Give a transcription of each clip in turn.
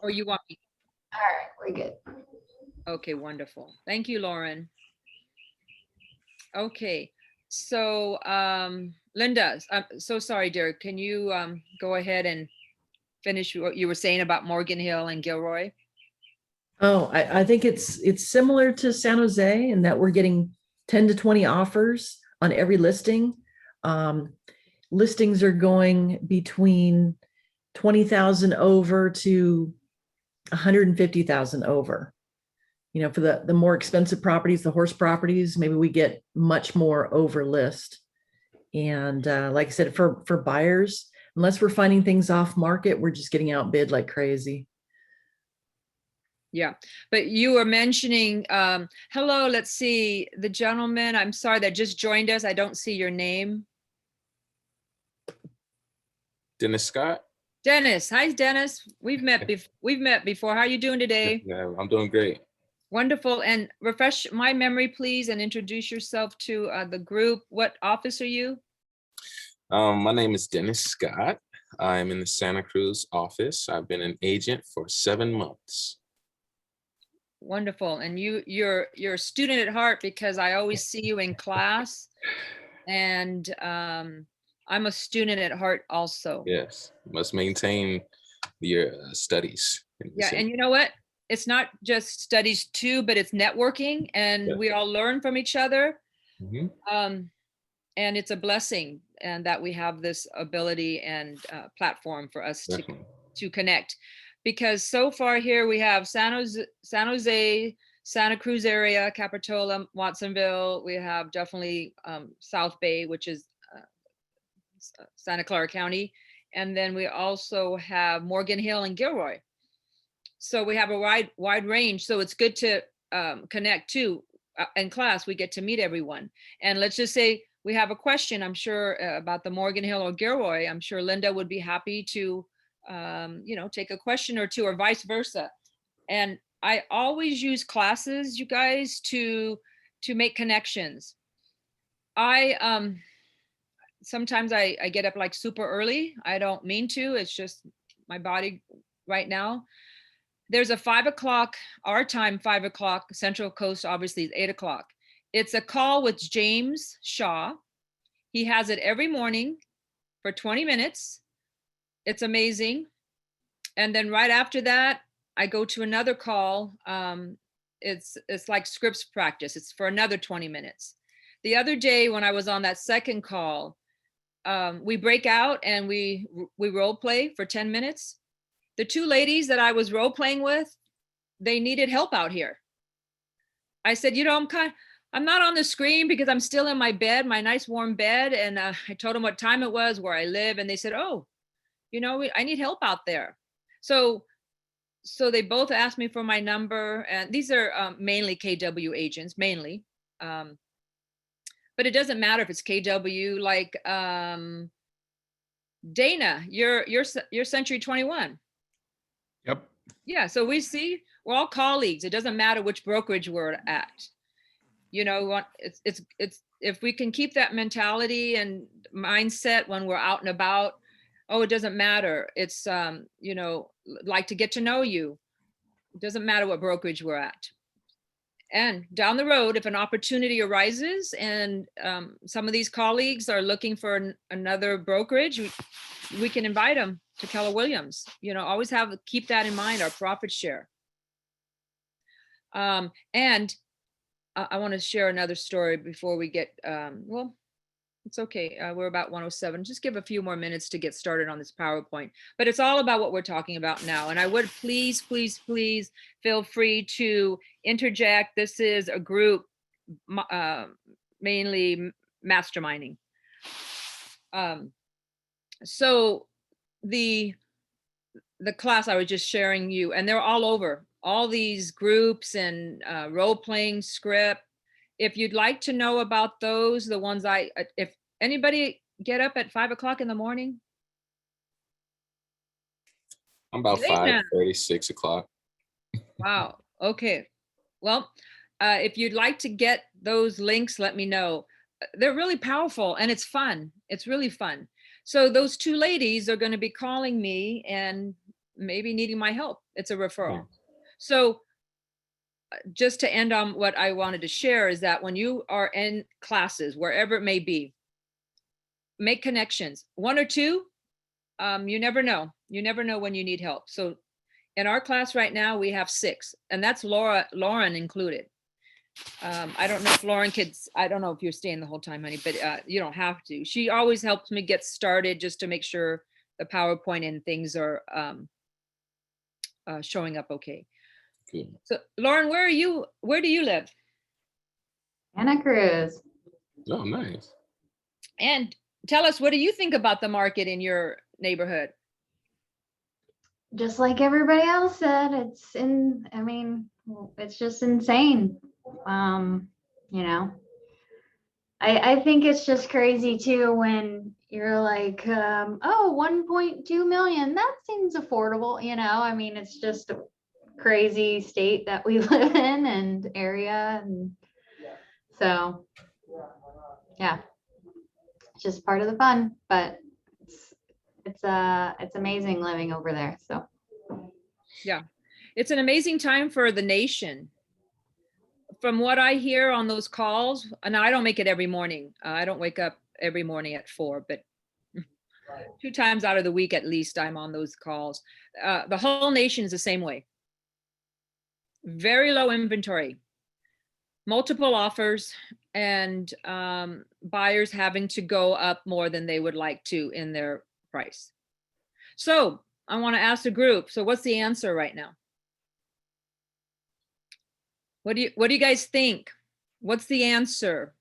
Or you want me? All right, we're good. Okay, wonderful. Thank you, Lauren. Okay, so Linda, I'm so sorry, dear. Can you go ahead and finish what you were saying about Morgan Hill and Gilroy? Oh, I think it's similar to San Jose in that we're getting 10 to 20 offers on every listing. Um, Listings are going between 20,000 over to 150,000 over. You know, for the more expensive properties, the horse properties, maybe we get much more over list. And like I said, for buyers, unless we're finding things off market, we're just getting outbid like crazy. Yeah, but you were mentioning, hello, let's see, the gentleman, I'm sorry, that just joined us. I don't see your name. Dennis Scott. Dennis. Hi, Dennis. We've met before. How are you doing today? Yeah, I'm doing great. Wonderful. And refresh my memory, please, and introduce yourself to the group. What office are you? My name is Dennis Scott. I'm in the Santa Cruz office. I've been an agent for 7 months. Wonderful. And you're a student at heart, because I always see you in class, and I'm a student at heart also. Yes, must maintain your studies. Yeah, and you know what? It's not just studies too, but it's networking, and we all learn from each other. And it's a blessing, and that we have this ability and platform for us to connect. Because so far here we have San Jose, Santa Cruz area, Capitola, Watsonville. We have definitely South Bay, which is Santa Clara County. And then we also have Morgan Hill and Gilroy. So we have a wide range. So it's good to connect too. In class, we get to meet everyone. And let's just say we have a question, I'm sure, about the Morgan Hill or Gilroy. I'm sure Linda would be happy to, take a question or two, or vice versa. And I always use classes, you guys, to make connections. Sometimes I get up like super early. I don't mean to. It's just my body right now. There's a 5 o'clock, our time, 5 o'clock, Central Coast, obviously is 8 o'clock. It's a call with James Shaw. He has it every morning for 20 minutes. It's amazing. And then right after that, I go to another call. It's like scripts practice. It's for another 20 minutes. The other day when I was on that second call, we break out and we role play for 10 minutes. The two ladies that I was role playing with, they needed help out here. I said, I'm not on the screen because I'm still in my bed, my nice warm bed. And I told them what time it was, where I live. And they said, oh, I need help out there. So they both asked me for my number. And these are mainly KW agents, mainly. But it doesn't matter if it's KW, like Dana, you're Century 21. Yep. Yeah, so we're all colleagues. It doesn't matter which brokerage we're at. It's if we can keep that mentality and mindset when we're out and about, oh, it doesn't matter. It's like to get to know you. It doesn't matter what brokerage we're at. And down the road, if an opportunity arises and some of these colleagues are looking for another brokerage, we can invite them to Keller Williams. Always keep that in mind, our profit share. And I want to share another story before we get, it's okay. We're about 107. Just give a few more minutes to get started on this PowerPoint. But it's all about what we're talking about now. And I would please feel free to interject. This is a group, mainly masterminding. So the class I was just sharing you, and they're all over, all these groups and role-playing script. If you'd like to know about those, the ones if anybody get up at 5 o'clock in the morning? I'm about 5:30, 6 o'clock. Wow. Okay. Well, if you'd like to get those links, let me know. They're really powerful and it's fun. It's really fun. So those two ladies are going to be calling me and maybe needing my help. It's a referral. So just to end on what I wanted to share is that when you are in classes, wherever it may be, make connections. One or two, you never know. You never know when you need help. So in our class right now, we have 6, and that's Lauren included. I don't know if Lauren I don't know if you're staying the whole time, honey, but you don't have to. She always helps me get started just to make sure the PowerPoint and things are showing up okay. Good. So Lauren, where do you live? Santa Cruz. Oh, nice. And tell us, what do you think about the market in your neighborhood? Just like everybody else said, it's just insane. You know, I think it's just crazy too when you're like, oh, 1.2 million, that seems affordable. It's just a crazy state that we live in and area. And so, yeah, it's just part of the fun, but it's amazing living over there. So Yeah, it's an amazing time for the nation. From what I hear on those calls, and I don't make it every morning. I don't wake up every morning at 4, but 2 times out of the week at least I'm on those calls. The whole nation is the same way. Very low inventory, multiple offers, and buyers having to go up more than they would like to in their price. So I want to ask the group, so what's the answer right now? What do you guys think? What's the answer?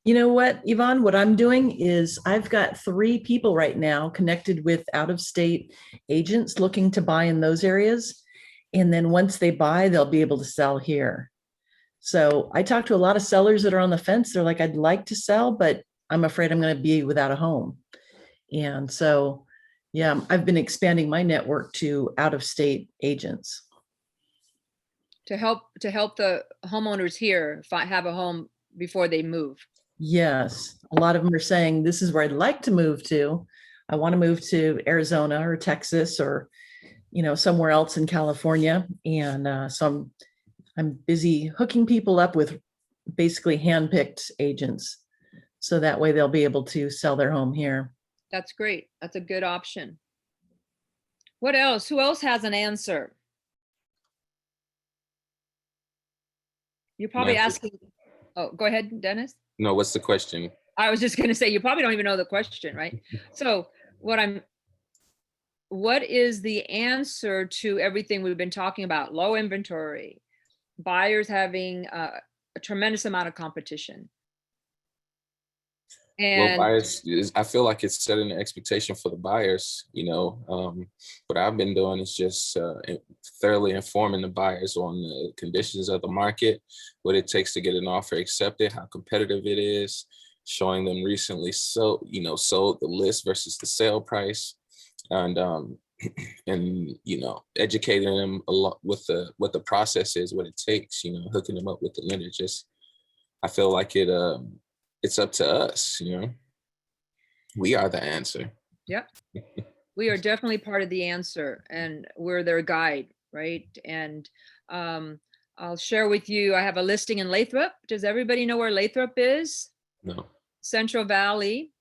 You know what, Yvonne, what I'm doing is I've got 3 people right now connected with out-of-state agents looking to buy in those areas. And then once they buy, they'll be able to sell here. So I talk to a lot of sellers that are on the fence. They're like, I'd like to sell, but I'm afraid I'm going to be without a home. And so, yeah, I've been expanding my network to out-of-state agents. To help the homeowners here have a home before they move. Yes, a lot of them are saying, this is where I'd like to move to. I want to move to Arizona or Texas or, somewhere else in California. And so I'm busy hooking people up with basically handpicked agents. So that way they'll be able to sell their home here. That's great. That's a good option. What else? Who else has an answer? You're probably Nancy. asking. Oh, go ahead, Dennis. No, what's the question? I was just going to say, you probably don't even know the question, right? So what is the answer to everything we've been talking about? Low inventory, buyers having a tremendous amount of competition. And Buyers, I feel like it's setting the expectation for the buyers. What I've been doing is just thoroughly informing the buyers on the conditions of the market, what it takes to get an offer accepted, how competitive it is, showing them recently sold the list versus the sale price, and educating them a lot with what the process is, what it takes, hooking them up with the lender. I feel like it's up to us, we are the answer. Yep. We are definitely part of the answer, and we're their guide, right? And I'll share with you, I have a listing in Lathrop. Does everybody know where Lathrop is? No. Central Valley.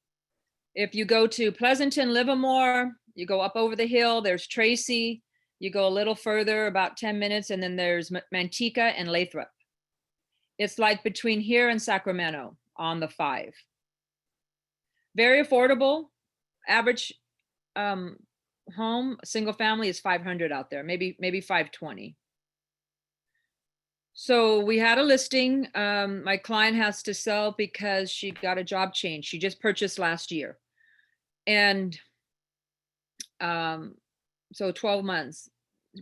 If you go to Pleasanton, Livermore, you go up over the hill, there's Tracy. You go a little further, about 10 minutes, and then there's Manteca and Lathrop. It's like between here and Sacramento on the 5. Very affordable. Average home, single family is 500 out there, maybe 520. So we had a listing. My client has to sell because she got a job change. She just purchased last year. And so 12 months.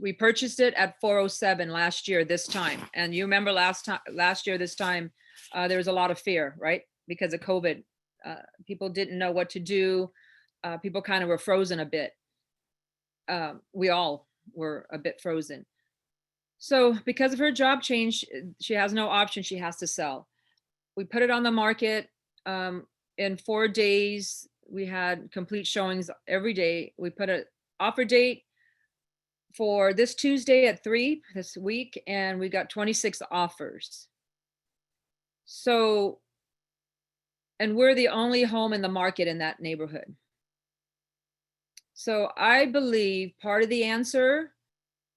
We purchased it at 407 last year, this time. And you remember last year, this time, there was a lot of fear, right? Because of COVID. People didn't know what to do. People kind of were frozen a bit. We all were a bit frozen. So because of her job change, she has no option. She has to sell. We put it on the market. In 4 days, we had complete showings every day. We put an offer date. for this Tuesday at 3 this week, and we got 26 offers. So, and we're the only home in the market in that neighborhood. So I believe part of the answer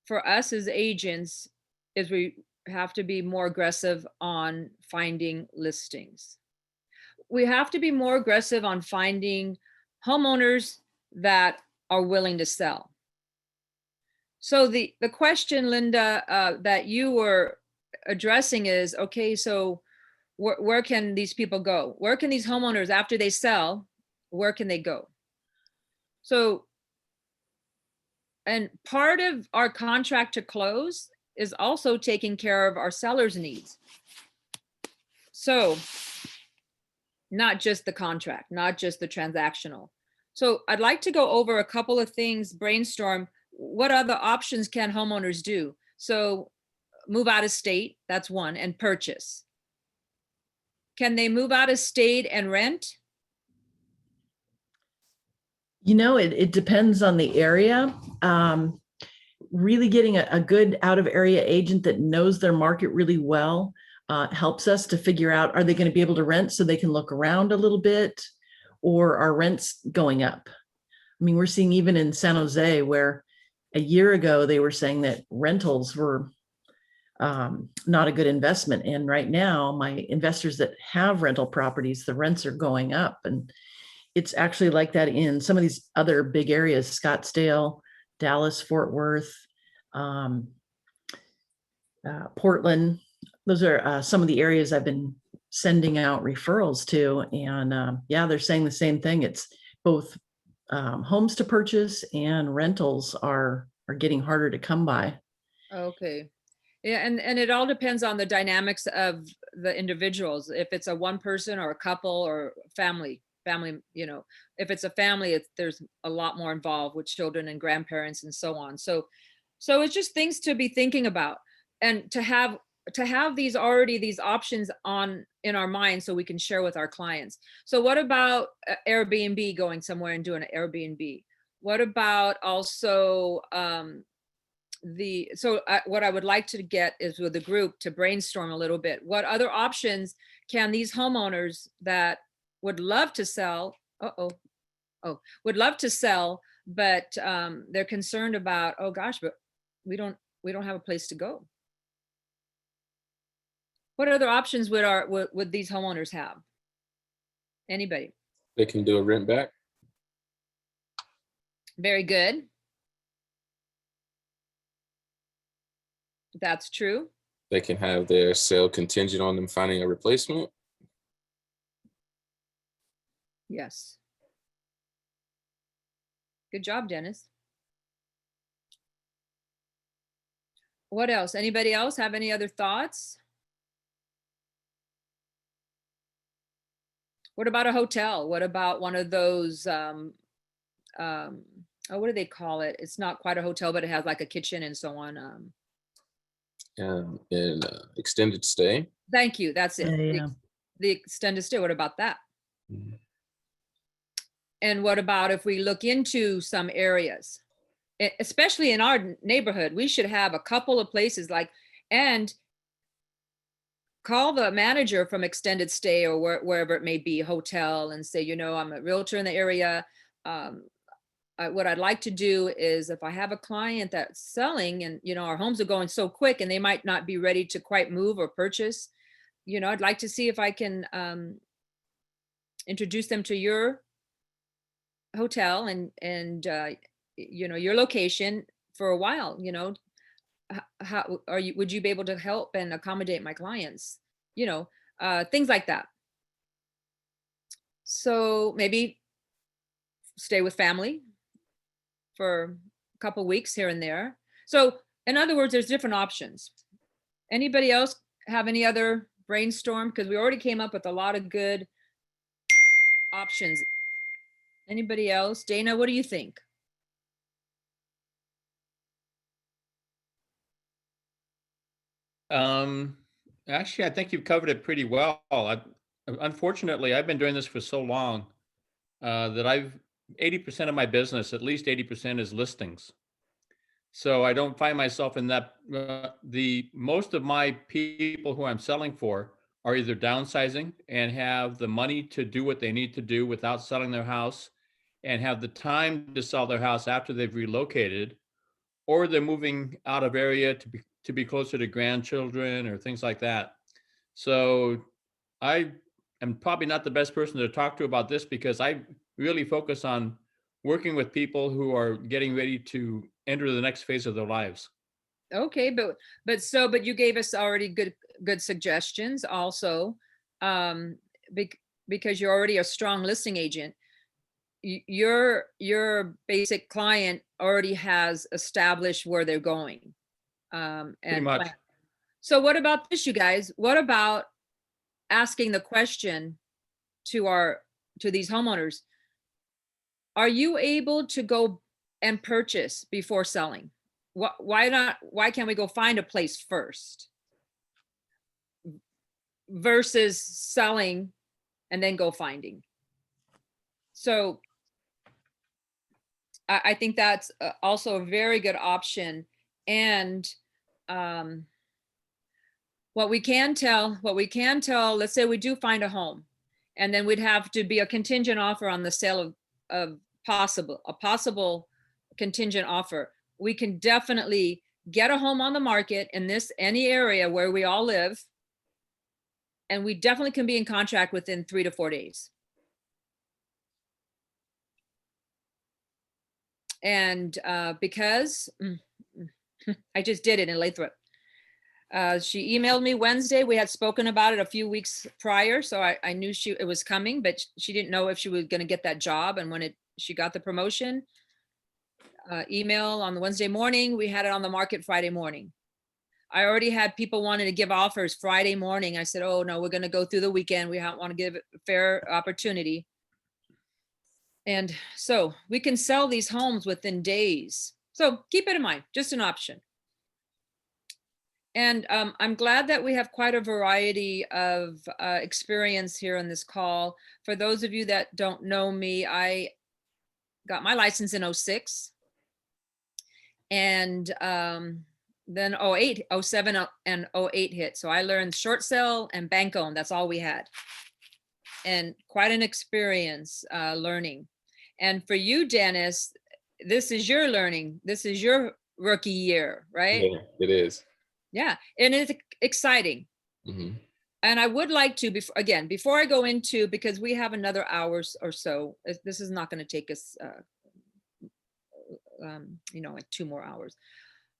for us as agents is we have to be more aggressive on finding listings. We have to be more aggressive on finding homeowners that are willing to sell. So the question, Linda, that you were addressing is, okay, so where can these people go? Where can these homeowners, after they sell, where can they go? So, and part of our contract to close is also taking care of our sellers' needs. So not just the contract, not just the transactional. So I'd like to go over a couple of things, brainstorm, what other options can homeowners do? So move out of state, that's one, and purchase. Can they move out of state and rent? You know, it depends on the area. Really getting a good out of area agent that knows their market really well helps us to figure out, are they going to be able to rent so they can look around a little bit, or are rents going up? I mean, we're seeing even in San Jose, where a year ago they were saying that rentals were not a good investment. And right now, my investors that have rental properties, the rents are going up. And it's actually like that in some of these other big areas, Scottsdale, Dallas, Fort Worth, Portland. Those are some of the areas I've been sending out referrals to. And yeah, they're saying the same thing. It's both homes to purchase and rentals are getting harder to come by. Okay. Yeah, and it all depends on the dynamics of the individuals. If it's a one person or a couple or family, you know, if it's a family, there's a lot more involved with children and grandparents and so on. So it's just things to be thinking about, and to have these options in our mind so we can share with our clients. So what about Airbnb, going somewhere and doing an Airbnb? What about also what I would like to get is with the group to brainstorm a little bit. What other options can these homeowners that would love to sell, would love to sell, but they're concerned about, oh gosh, but we don't have a place to go. What other options would these homeowners have? Anybody? They can do a rent back. Very good. That's true. They can have their sale contingent on them finding a replacement. Yes. Good job, Dennis. What else? Anybody else have any other thoughts? What about a hotel? What about one of those, what do they call it? It's not quite a hotel, but it has like a kitchen and so on. In extended stay. Thank you. That's it. Yeah. The extended stay. What about that? Mhm. And what about if we look into some areas, especially in our neighborhood, we should have a couple of places and call the manager from extended stay or wherever it may be, hotel, and say, you know, I'm a realtor in the area. What I'd like to do is, if I have a client that's selling and, you know, our homes are going so quick and they might not be ready to quite move or purchase, you know, I'd like to see if I can introduce them to your hotel and you know, your location for a while. You know, how would you be able to help and accommodate my clients, you know, things like that. So maybe stay with family for a couple weeks here and there. So in other words, there's different options. Anybody else have any other brainstorm? Because we already came up with a lot of good options. Anybody else? Dana, what do you think? Actually, I think you've covered it pretty well. Unfortunately, I've been doing this for so long that 80% of my business, at least 80%, is listings. So I don't find myself in that, most of my people who I'm selling for are either downsizing and have the money to do what they need to do without selling their house and have the time to sell their house after they've relocated, or they're moving out of area to be closer to grandchildren or things like that. So I am probably not the best person to talk to about this because I really focus on working with people who are getting ready to enter the next phase of their lives. Okay, but you gave us already good suggestions also. Um, because you're already a strong listing agent. Your basic client already has established where they're going. Pretty And much. plan. So what about this, you guys? What about asking the question to these homeowners? Are you able to go and purchase before selling? Why not? Why can't we go find a place first versus selling and then go finding? So I think that's also a very good option. And what we can tell, let's say we do find a home, and then we'd have to be a contingent offer on the sale of a possible contingent offer. We can definitely get a home on the market in any area where we all live, and we definitely can be in contract within 3 to 4 days. And because I just did it in Lathrop. She emailed me Wednesday. We had spoken about it a few weeks prior, so I knew it was coming, but she didn't know if she was going to get that job. And when she got the promotion, email on the Wednesday morning, we had it on the market Friday morning. I already had people wanting to give offers Friday morning. I said, oh no, we're going to go through the weekend. We want to give it a fair opportunity. And so we can sell these homes within days. So keep it in mind, just an option. And I'm glad that we have quite a variety of experience here on this call. For those of you that don't know me, I got my license in 06. And then 08, 07 and 08 hit. So I learned short sale and bank own. That's all we had. And quite an experience learning. And for you, Dennis, this is your learning. This is your rookie year, right? Yeah, it is. Yeah, and it's exciting. Mm-hmm. And I would like to, before I go into, because we have another hour or so, this is not going to take us, like 2 more hours.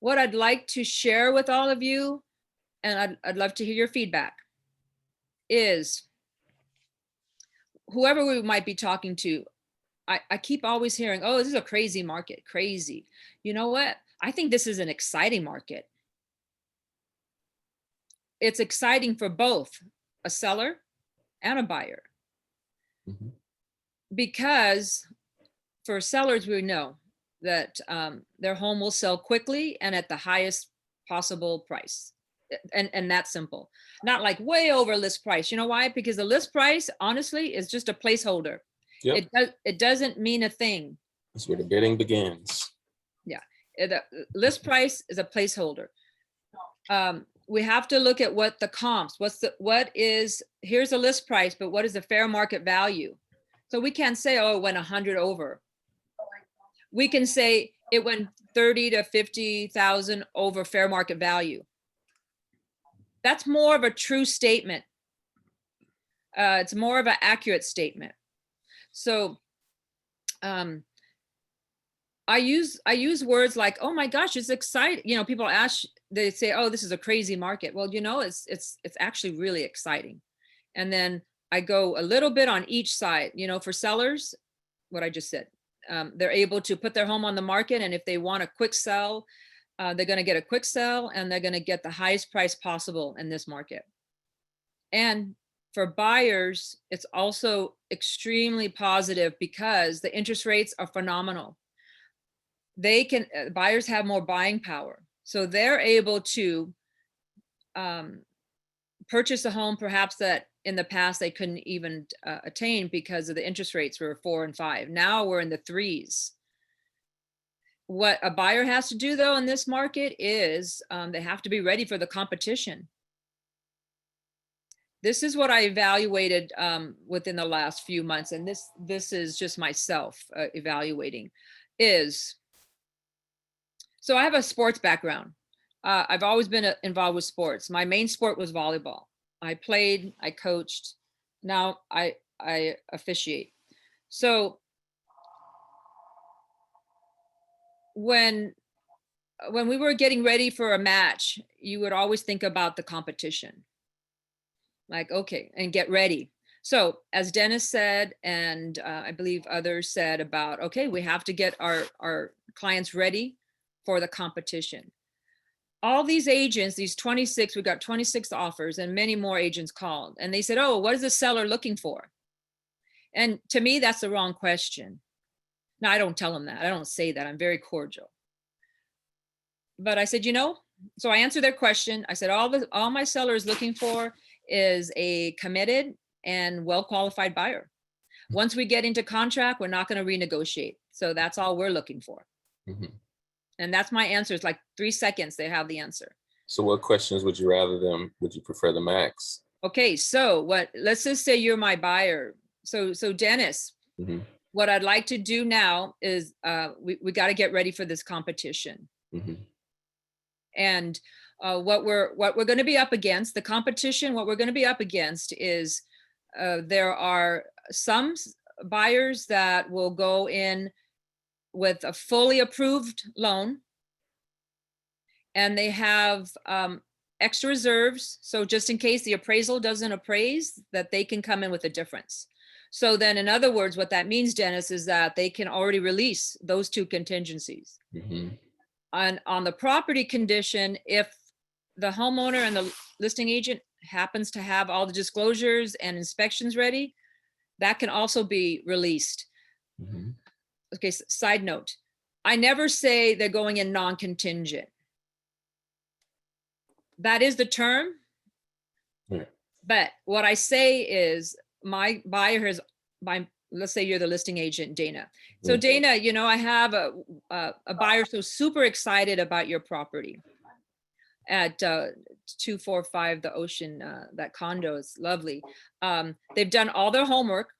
What I'd like to share with all of you, and I'd love to hear your feedback, is whoever we might be talking to, I keep always hearing, oh, this is a crazy market, crazy. You know what? I think this is an exciting market. It's exciting for both a seller and a buyer. Mm-hmm. Because for sellers, we know that their home will sell quickly and at the highest possible price. And that's simple. Not like way over list price. You know why? Because the list price, honestly, is just a placeholder. Yep. It doesn't mean a thing. That's where the bidding begins. Yeah. The list price is a placeholder. We have to look at what the comps, here's a list price, but what is the fair market value? So we can't say, oh, it went 100 over. We can say it went 30 to 50,000 over fair market value. That's more of a true statement. It's more of an accurate statement. So I use words like, oh my gosh, it's exciting. People they say, oh, this is a crazy market. Well, it's actually really exciting. And then I go a little bit on each side. For sellers, what I just said, they're able to put their home on the market, and if they want a quick sell, they're going to get a quick sell, and they're going to get the highest price possible in this market. And for buyers, it's also extremely positive because the interest rates are phenomenal. Buyers have more buying power. So they're able to purchase a home perhaps that in the past they couldn't even attain because of the interest rates were 4 and 5. Now we're in the 3s. What a buyer has to do though in this market is they have to be ready for the competition. This is what I evaluated within the last few months, and this is just myself evaluating, is, so I have a sports background. I've always been involved with sports. My main sport was volleyball. I played, I coached, now I officiate. So when we were getting ready for a match, you would always think about the competition. Like, okay, and get ready. So as Dennis said, and I believe others said about, okay, we have to get our clients ready for the competition. All these agents, these 26, we got 26 offers and many more agents called. And they said, oh, what is the seller looking for? And to me, that's the wrong question. Now, I don't tell them that. I don't say that. I'm very cordial. But I said, so I answered their question. I said, all my seller is looking for is a committed and well-qualified buyer. Once we get into contract, we're not going to renegotiate. So that's all we're looking for. Mm-hmm. And that's my answer. It's like 3 seconds, they have the answer. So what questions would you prefer them ask? Okay, so let's just say you're my buyer. So Dennis, Mm-hmm. what I'd like to do now is we got to get ready for this competition. Mm-hmm. And what we're going to be up against, the competition, what we're going to be up against is there are some buyers that will go in with a fully approved loan, and they have extra reserves. So just in case the appraisal doesn't appraise, that they can come in with a difference. So then, in other words, what that means, Dennis, is that they can already release those two contingencies. Mm-hmm. On the property condition, if the homeowner and the listing agent happens to have all the disclosures and inspections ready, that can also be released. Mm-hmm. Okay, side note, I never say they're going in non-contingent. That is the term. Yeah. But what I say is my buyer let's say you're the listing agent, Dana. So Yeah. Dana, I have a buyer so super excited about your property at 245 the Ocean. That condo is lovely. They've done all their homework.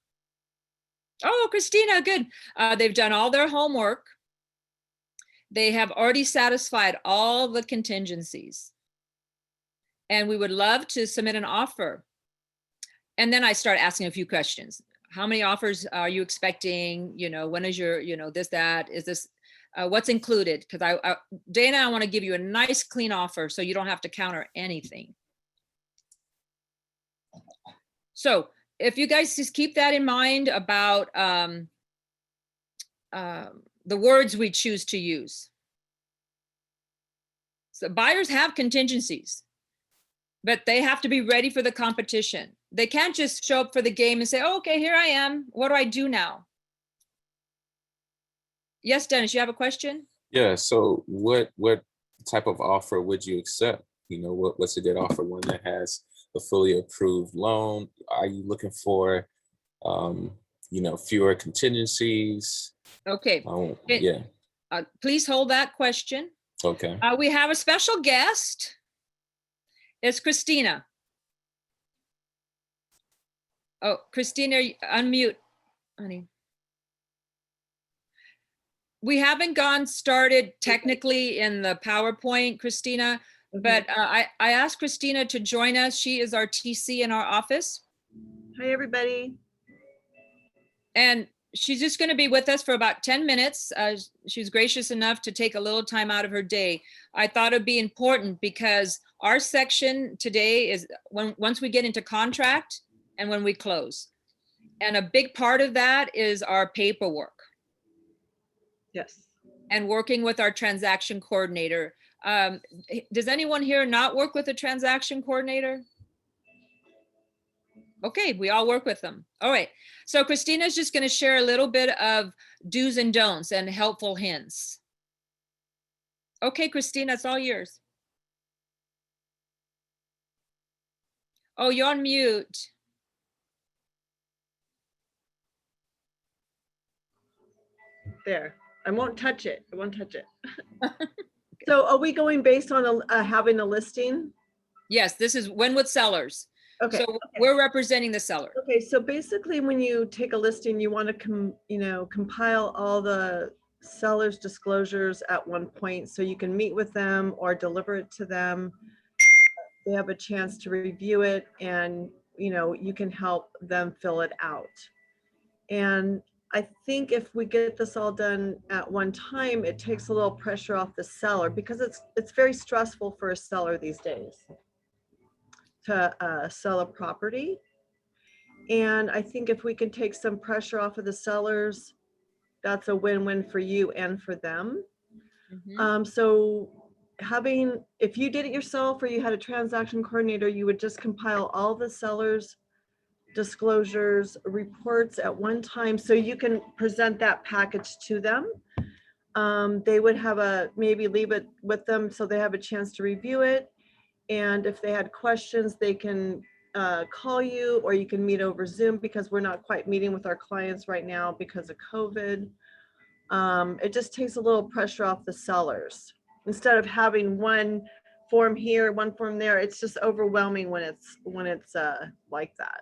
Oh, Christina, good. They've done all their homework. They have already satisfied all the contingencies. And we would love to submit an offer. And then I start asking a few questions. How many offers are you expecting? When is your, this, that, is this, what's included? Because Dana, I want to give you a nice clean offer so you don't have to counter anything. So if you guys just keep that in mind about the words we choose to use. So buyers have contingencies, but they have to be ready for the competition. They can't just show up for the game and say, oh, okay, here I am. What do I do now? Yes, Dennis, you have a question? Yeah. So what type of offer would you accept? What's a good offer? One that has a fully approved loan? Are you looking for, fewer contingencies? Okay. Yeah. Please hold that question. Okay. We have a special guest. It's Christina. Oh, Christina, unmute, honey. We haven't started technically in the PowerPoint, Christina, but I asked Christina to join us. She is our TC in our office. Hi, everybody. And she's just going to be with us for about 10 minutes. She's gracious enough to take a little time out of her day. I thought it'd be important because our section today is once we get into contract and when we close. And a big part of that is our paperwork. Yes. And working with our transaction coordinator. Does anyone here not work with a transaction coordinator? Okay, we all work with them. All right. So Christina's just going to share a little bit of do's and don'ts and helpful hints. Okay, Christina, it's all yours. Oh, you're on mute. There. I won't touch it. I won't touch it. So are we going based on having a listing? Yes, this is Winwood Sellers. Okay. So we're representing the seller. Okay, so basically when you take a listing, you want to compile all the seller's disclosures at one point so you can meet with them or deliver it to them. They have a chance to review it and, you can help them fill it out. And I think if we get this all done at one time, it takes a little pressure off the seller because it's very stressful for a seller these days to sell a property. And I think if we can take some pressure off of the sellers, that's a win-win for you and for them. Mhm. So if you did it yourself or you had a transaction coordinator, you would just compile all the sellers' disclosures, reports at one time so you can present that package to them. They would maybe leave it with them so they have a chance to review it. And if they had questions, they can call you or you can meet over Zoom because we're not quite meeting with our clients right now because of COVID. It just takes a little pressure off the sellers. Instead of having one form here, one form there, it's just overwhelming when it's like that.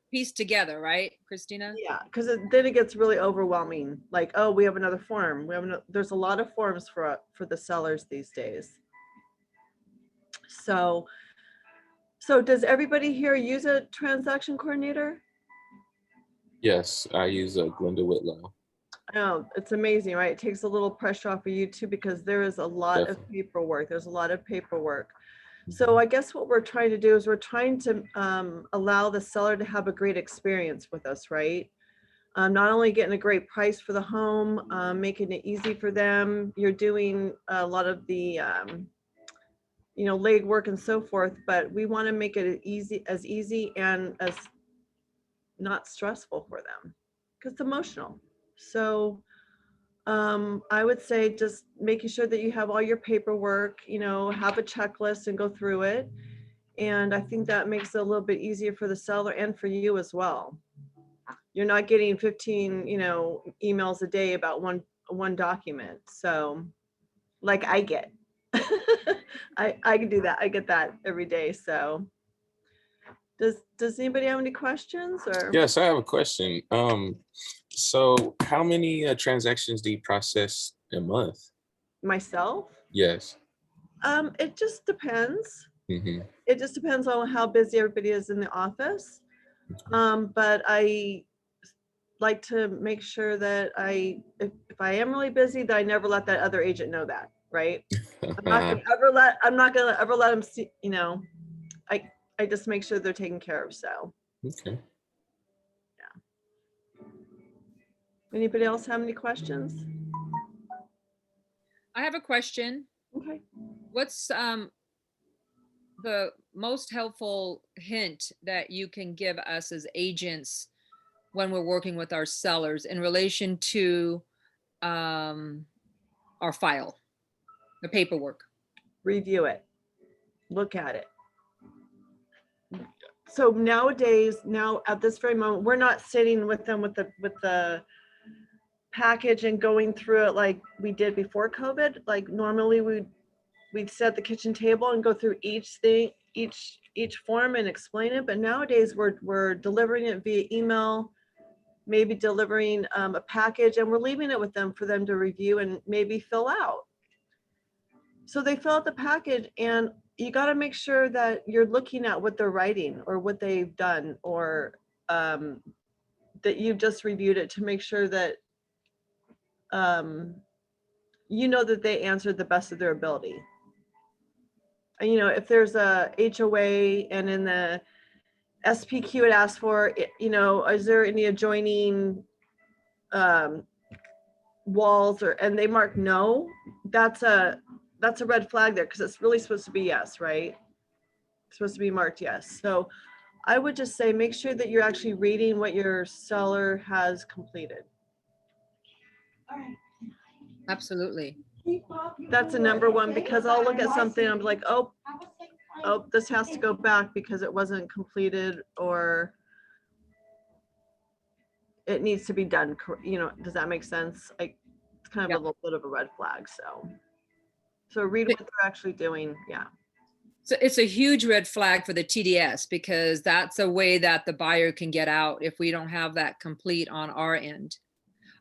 Piece together, right, Christina? Yeah, because then it gets really overwhelming. Like, oh, we have another form. There's a lot of forms for the sellers these days. So does everybody here use a transaction coordinator? Yes, I use Glenda Whitlow. Oh, it's amazing, right? It takes a little pressure off of you too, because there is a lot of Definitely. paperwork. There's a lot of paperwork. So I guess what we're trying to do is we're trying to allow the seller to have a great experience with us, right? Not only getting a great price for the home, making it easy for them. You're doing a lot of the, legwork and so forth, but we want to make it as easy and as not stressful for them because it's emotional. So I would say just making sure that you have all your paperwork, have a checklist and go through it. And I think that makes it a little bit easier for the seller and for you as well. You're not getting 15, emails a day about one document. So like I get, I can do that. I get that every day. So does anybody have any questions or? Yes, I have a question. So how many transactions do you process a month? Myself? Yes. It just depends. Mm-hmm. It just depends on how busy everybody is in the office. But I like to make sure that if I am really busy, that I never let that other agent know that, right? I'm not gonna ever let them see, I just make sure they're taken care of. So Okay. anybody else have any questions? I have a question. Okay. What's the most helpful hint that you can give us as agents when we're working with our sellers in relation to our file, the paperwork? Review it, look at it. So nowadays, now at this very moment, we're not sitting with them with the package and going through it like we did before COVID. Like normally we'd sit at the kitchen table and go through each thing, each form and explain it. But nowadays we're delivering it via email, maybe delivering a package, and we're leaving it with them for them to review and maybe fill out. So they fill out the package, and you got to make sure that you're looking at what they're writing or what they've done, or that you've just reviewed it to make sure that that they answered the best of their ability. And, if there's a HOA and in the SPQ it asks for, is there any adjoining walls and they mark no, that's a red flag there because it's really supposed to be yes, right? It's supposed to be marked yes. So I would just say make sure that you're actually reading what your seller has completed. Absolutely. That's a number one, because I'll look at something and I'm like, oh, this has to go back because it wasn't completed, or it needs to be done, does that make sense? Like, it's kind of Yeah. a little bit of a red flag, so read what they're actually doing, yeah. So it's a huge red flag for the TDS because that's a way that the buyer can get out if we don't have that complete on our end.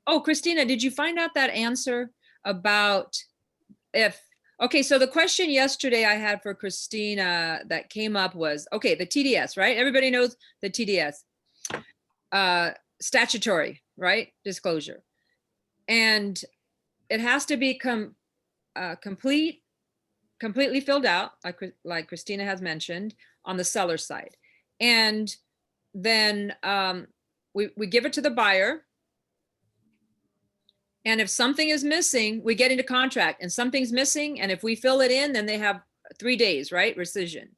Oh, Christina, did you find out that answer about okay, so the question yesterday I had for Christina that came up was, okay, the TDS, right? Everybody knows the TDS. Statutory, right? Disclosure. And it has to be completely filled out, like Christina has mentioned, on the seller side. And then we give it to the buyer. And if something is missing, we get into contract and something's missing. And if we fill it in, then they have 3 days, right? Rescission.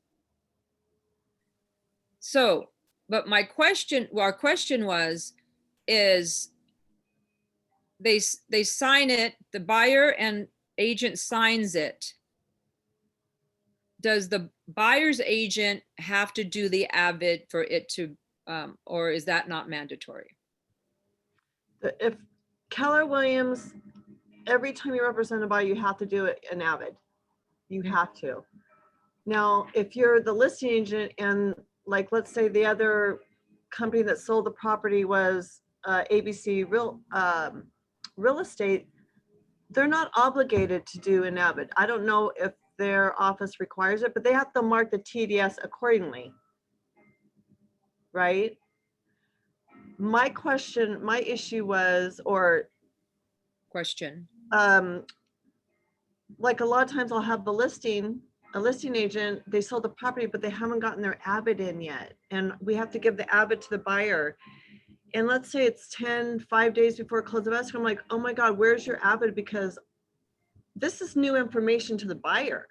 So, but our question is they sign it, the buyer and agent signs it. Does the buyer's agent have to do the avid for it to, or is that not mandatory? If Keller Williams, every time you represent a buyer, you have to do it an avid. You have to. Now, if you're the listing agent and like, let's say the other company that sold the property was ABC Real Estate, they're not obligated to do an avid. I don't know if their office requires it, but they have to mark the TDS accordingly, right? My issue was, Question. like a lot of times I'll have a listing agent, they sold the property, but they haven't gotten their avid in yet. And we have to give the avid to the buyer. And let's say it's 5 days before close of escrow. I'm like, oh my God, where's your avid? Because this is new information to the buyer.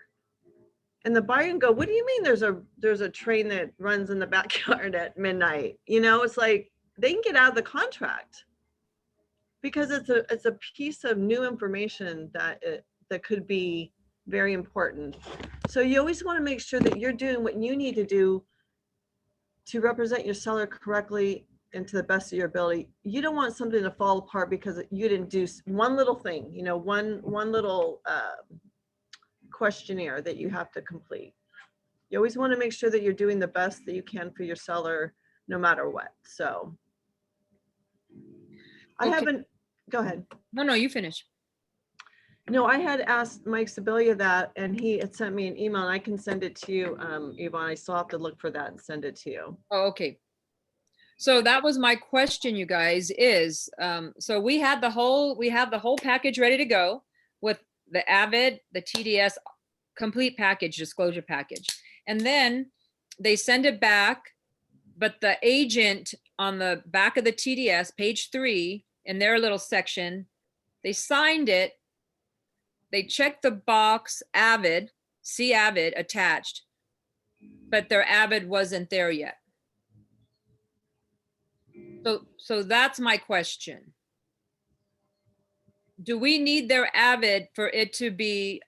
And the buyer can go, what do you mean there's a train that runs in the backyard at midnight? It's like, they can get out of the contract because it's a piece of new information that could be very important. So you always want to make sure that you're doing what you need to do to represent your seller correctly and to the best of your ability. You don't want something to fall apart because you didn't do one little thing, one little questionnaire that you have to complete. You always want to make sure that you're doing the best that you can for your seller, no matter what. So I haven't, go ahead. No, you finish. No, I had asked Mike Sibilia that, and he had sent me an email, and I can send it to you, Yvonne. I still have to look for that and send it to you. Oh, okay. So that was my question, you guys, is, so we had the whole package ready to go with the avid, the TDS, complete package, disclosure package. And then they send it back, but the agent on the back of the TDS, page 3, in their little section, they signed it. They checked the box avid, see avid attached, but their avid wasn't there yet. So that's my question. Do we need their avid for it to be,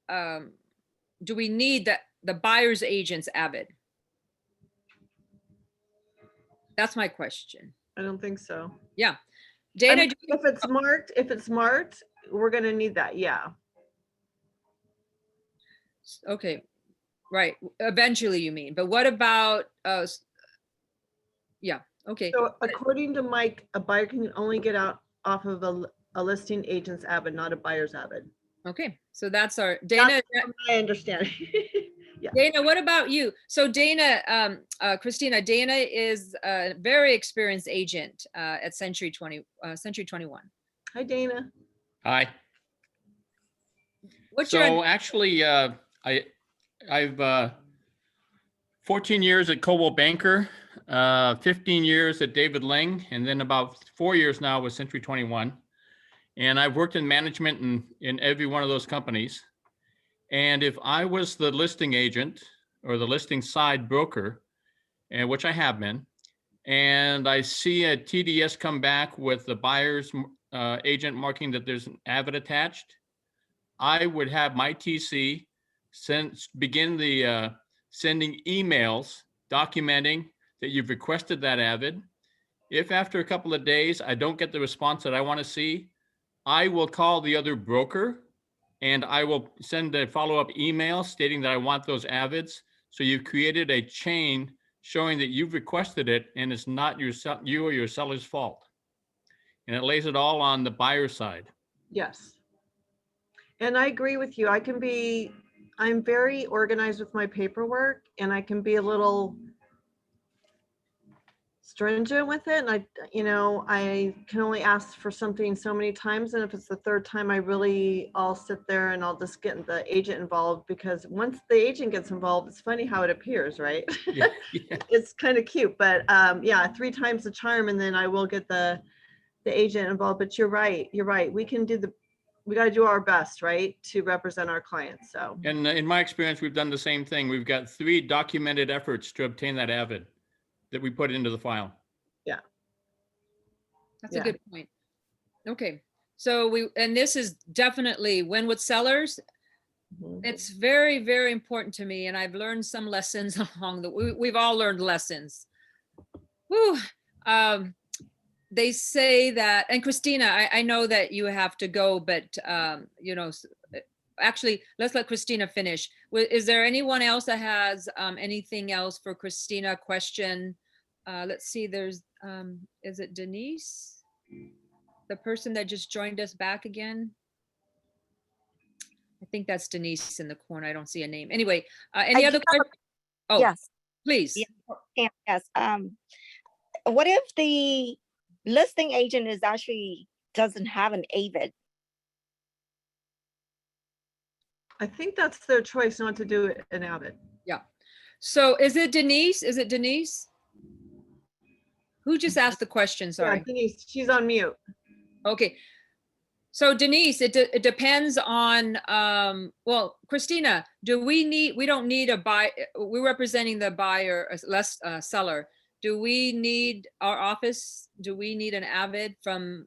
do we need the buyer's agent's avid? That's my question. I don't think so. Yeah. I Dana, mean, if it's marked, we're gonna need that, yeah. okay, right. Eventually you mean, but what about, yeah, okay. So according to Mike, a buyer can only get out off of a listing agent's avid, not a buyer's avid. Okay, so that's our, Dana. I understand. Yeah. Dana, what about you? So Dana, Christina, Dana is a very experienced agent at Century 21. Hi, Dana. Hi. What's your, So actually, I've 14 years at Coldwell Banker, 15 years at David Ling, and then about 4 years now with Century 21. And I've worked in management in every one of those companies. And if I was the listing agent or the listing side broker, and which I have been, and I see a TDS come back with the buyer's agent marking that there's an avid attached, I would have my TC begin the sending emails documenting that you've requested that avid If after a couple of days, I don't get the response that I want to see, I will call the other broker and I will send a follow-up email stating that I want those avids. So you've created a chain showing that you've requested it and it's not you or your seller's fault. And it lays it all on the buyer side. Yes. And I agree with you. I'm very organized with my paperwork, and I can be a little stringent with it. And I can only ask for something so many times. And if it's the third time, I'll sit there and I'll just get the agent involved, because once the agent gets involved, it's funny how it appears, right? Yeah, yeah. It's kind of cute, but yeah, 3 times the charm, and then I will get the agent involved. But you're right. We got to do our best, right, to represent our clients. So, And in my experience, we've done the same thing. We've got 3 documented efforts to obtain that avid that we put into the file. That's Yeah. a good point. Okay, so and this is definitely when with sellers, it's very, very important to me, and I've learned some lessons along we've all learned lessons. Whew. They say that, and Christina, I know that you have to go, but actually, let's let Christina finish. Is there anyone else that has anything else for Christina? Question. Let's see, there's, is it Denise? The person that just joined us back again? I think that's Denise in the corner. I don't see a name. Anyway, any I other do have a- questions? Oh, Yes, please. yes. What if the listing agent doesn't have an avid? I think that's their choice not to do an avid. So is it Denise? Is it Denise? Who just asked the question? Sorry. Yeah, Denise, she's on mute. Okay. So Denise, it depends on, well, Christina, we don't need a buy, we're representing the buyer, less seller. Do we need our office? Do we need an avid from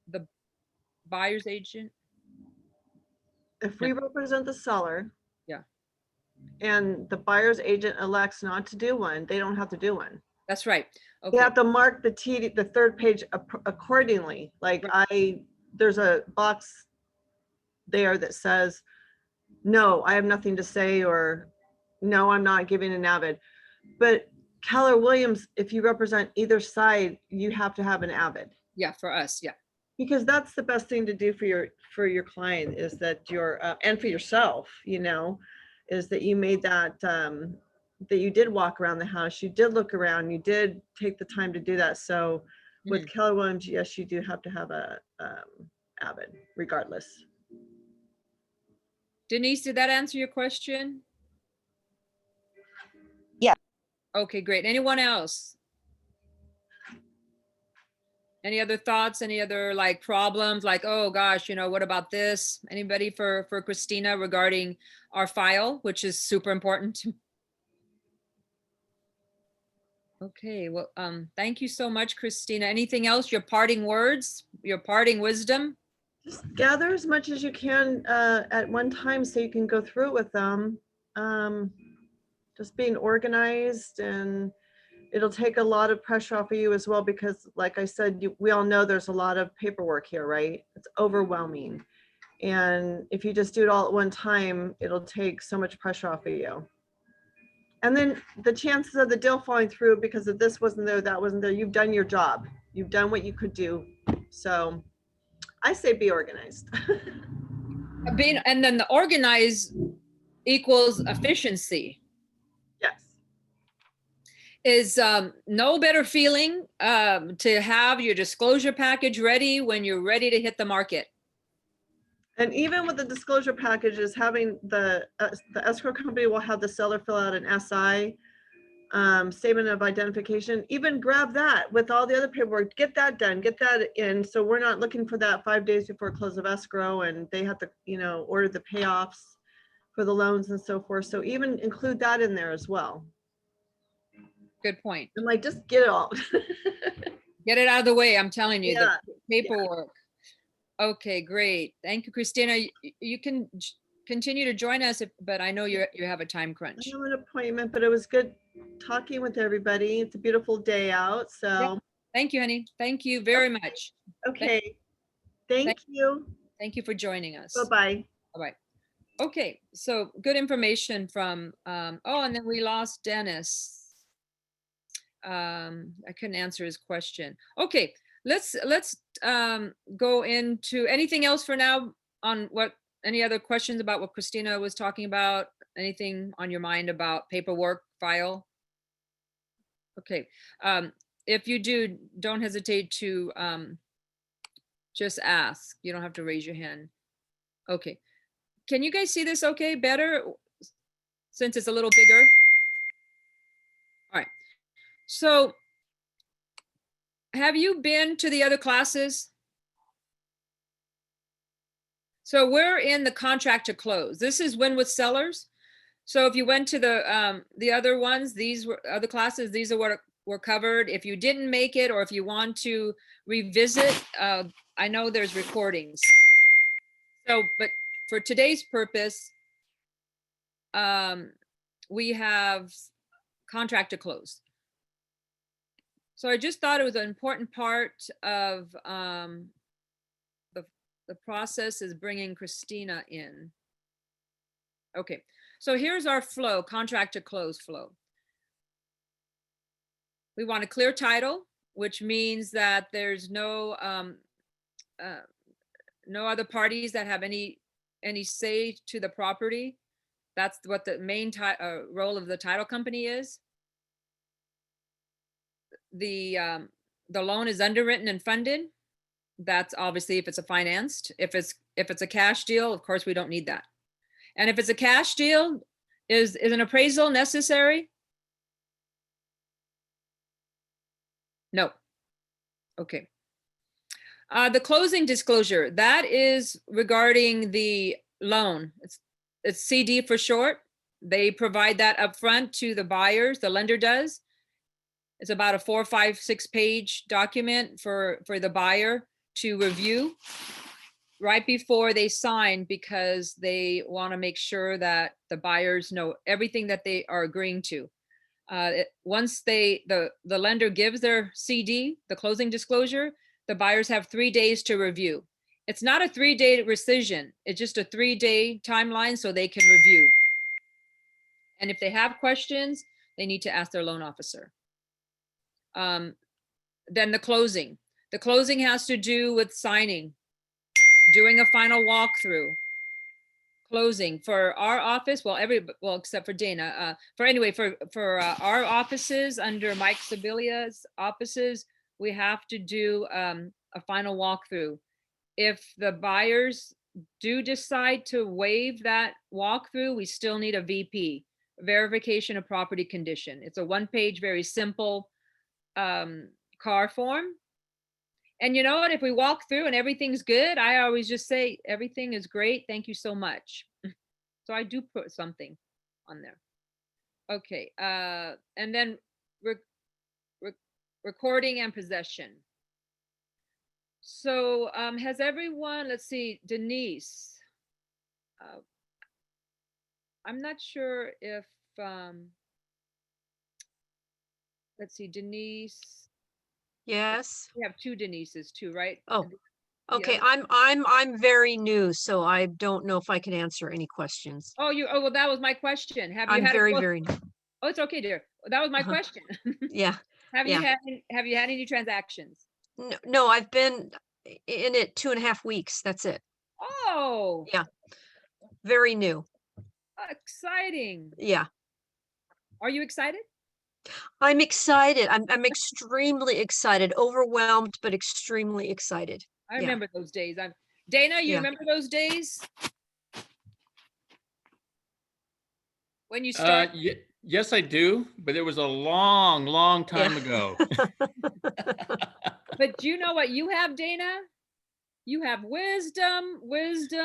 the buyer's agent? If we represent the seller. Yeah. And the buyer's agent elects not to do one, they don't have to do one. That's right. You Okay. have to mark the third page accordingly. Like there's a box there that says, no, I have nothing to say, or no, I'm not giving an avid. But Keller Williams, if you represent either side, you have to have an avid. Yeah, for us. Yeah. Because that's the best thing to do for your client, is that and for yourself, is that you made that you did walk around the house, you did look around, you did take the time to do that. So with Keller Williams, yes, you do have to have a avid regardless. Denise, did that answer your question? Yeah. Okay, great. Anyone else? Any other thoughts? Any other like problems? Like, oh gosh, what about this? Anybody for Christina regarding our file, which is super important? Okay, well, thank you so much, Christina. Anything else? Your parting words, your parting wisdom? Just gather as much as you can at one time, so you can go through it with them. Just being organized, and it'll take a lot of pressure off of you as well, because like I said, we all know there's a lot of paperwork here, right? It's overwhelming. And if you just do it all at one time, it'll take so much pressure off of you. And then the chances of the deal falling through because of this wasn't there, that wasn't there, you've done your job. You've done what you could do. So I say be organized. And then the organized equals efficiency. Yes. Is no better feeling to have your disclosure package ready when you're ready to hit the market. And even with the disclosure packages, having the escrow company will have the seller fill out an SI, statement of identification. Even grab that with all the other paperwork, get that done, get that in. So we're not looking for that 5 days before close of escrow, and they have to, order the payoffs for the loans and so forth. So even include that in there as well. Good point. And like, just get it all. Get it out of the way. I'm telling you, Yeah. the paperwork. Okay, great. Thank you, Christina. You can continue to join us, but I know you have a time crunch. I have an appointment, but it was good talking with everybody. It's a beautiful day out, so. Thank you, honey. Thank you very much. Okay. Thank Thank- you. Thank you for joining us. Bye-bye. All right. Okay, so good information from, oh, and then we lost Dennis. I couldn't answer his question. Okay, let's go into anything else for now on what, any other questions about what Christina was talking about? Anything on your mind about paperwork file? Okay, if you do, don't hesitate to just ask. You don't have to raise your hand. Okay. Can you guys see this okay, better? Since it's a little bigger? All right. So have you been to the other classes? So we're in the contract to close. This is win with sellers. So if you went to the other ones, these were other classes, these are what were covered. If you didn't make it, or if you want to revisit, I know there's recordings. So, but for today's purpose, we have contract to close. So I just thought it was an important part of the process is bringing Christina in. Okay, so here's our flow, contract to close flow. We want a clear title, which means that there's no other parties that have any say to the property. That's what the main role of the title company is. The loan is underwritten and funded. That's obviously if it's a financed. If it's a cash deal, of course, we don't need that. And if it's a cash deal, is an appraisal necessary? No. Okay. The closing disclosure, that is regarding the loan. It's CD for short. They provide that upfront to the buyers, the lender does. It's about a 4, 5, 6 page document for the buyer to review right before they sign, because they want to make sure that the buyers know everything that they are agreeing to. Once the lender gives their CD, the closing disclosure, the buyers have 3 days to review. It's not a 3-day rescission. It's just a 3-day timeline so they can review. And if they have questions, they need to ask their loan officer. Then the closing. The closing has to do with signing, doing a final walkthrough, closing for our office. Well, except for Dana. For our offices under Mike Sibilia's offices, we have to do a final walkthrough. If the buyers do decide to waive that walkthrough, we still need a VP, verification of property condition. It's a 1-page, very simple CAR form. And you know what, if we walk through and everything's good, I always just say, everything is great, thank you so much. So I do put something on there. Okay, and then recording and possession. So has everyone, let's see, Denise. I'm not sure if, let's see, Denise. Yes. We have 2 Denises too, right? Oh, The okay. other- I'm very new, so I don't know if I can answer any questions. Oh, well, that was my question. Have you I'm had? very, very new. Oh, it's okay, dear. That was my Uh-huh. question. Yeah. Have Yeah. you had any transactions? No, I've been in it 2.5 weeks. That's it. Oh, Yeah. Very new. exciting. Yeah. Are you excited? I'm excited. I'm extremely excited, overwhelmed, but extremely excited. I Yeah. remember those days. Dana, you Yeah. remember those days? When you started? Yes, I do, but it was a long, long time ago. But do you know what you have, Dana? You have wisdom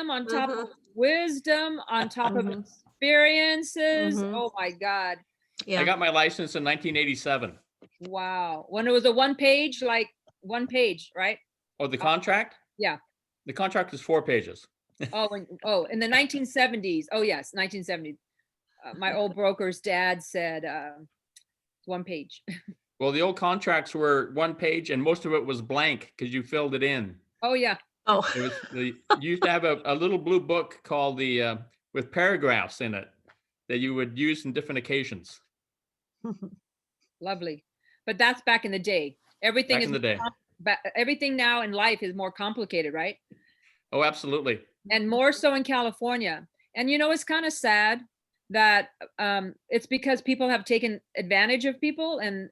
on top of wisdom on top of Mhm. experiences. Mhm. Oh my God. I Yeah. got my license in 1987. Wow. When it was a 1-page, like 1 page, right? Oh, the contract? Yeah. The contract is 4 pages. In the 1970s. Oh yes, 1970s. My old broker's dad said 1 page. Well, the old contracts were one page and most of it was blank because you filled it in. Oh, yeah. Oh, It was you used to have a little blue book called the with paragraphs in it that you would use in different occasions Lovely. But that's back in the day. Everything back is in the day. everything now in life is more complicated, right? Oh, absolutely. And more so in California. And you know, it's kind of sad that it's because people have taken advantage of people and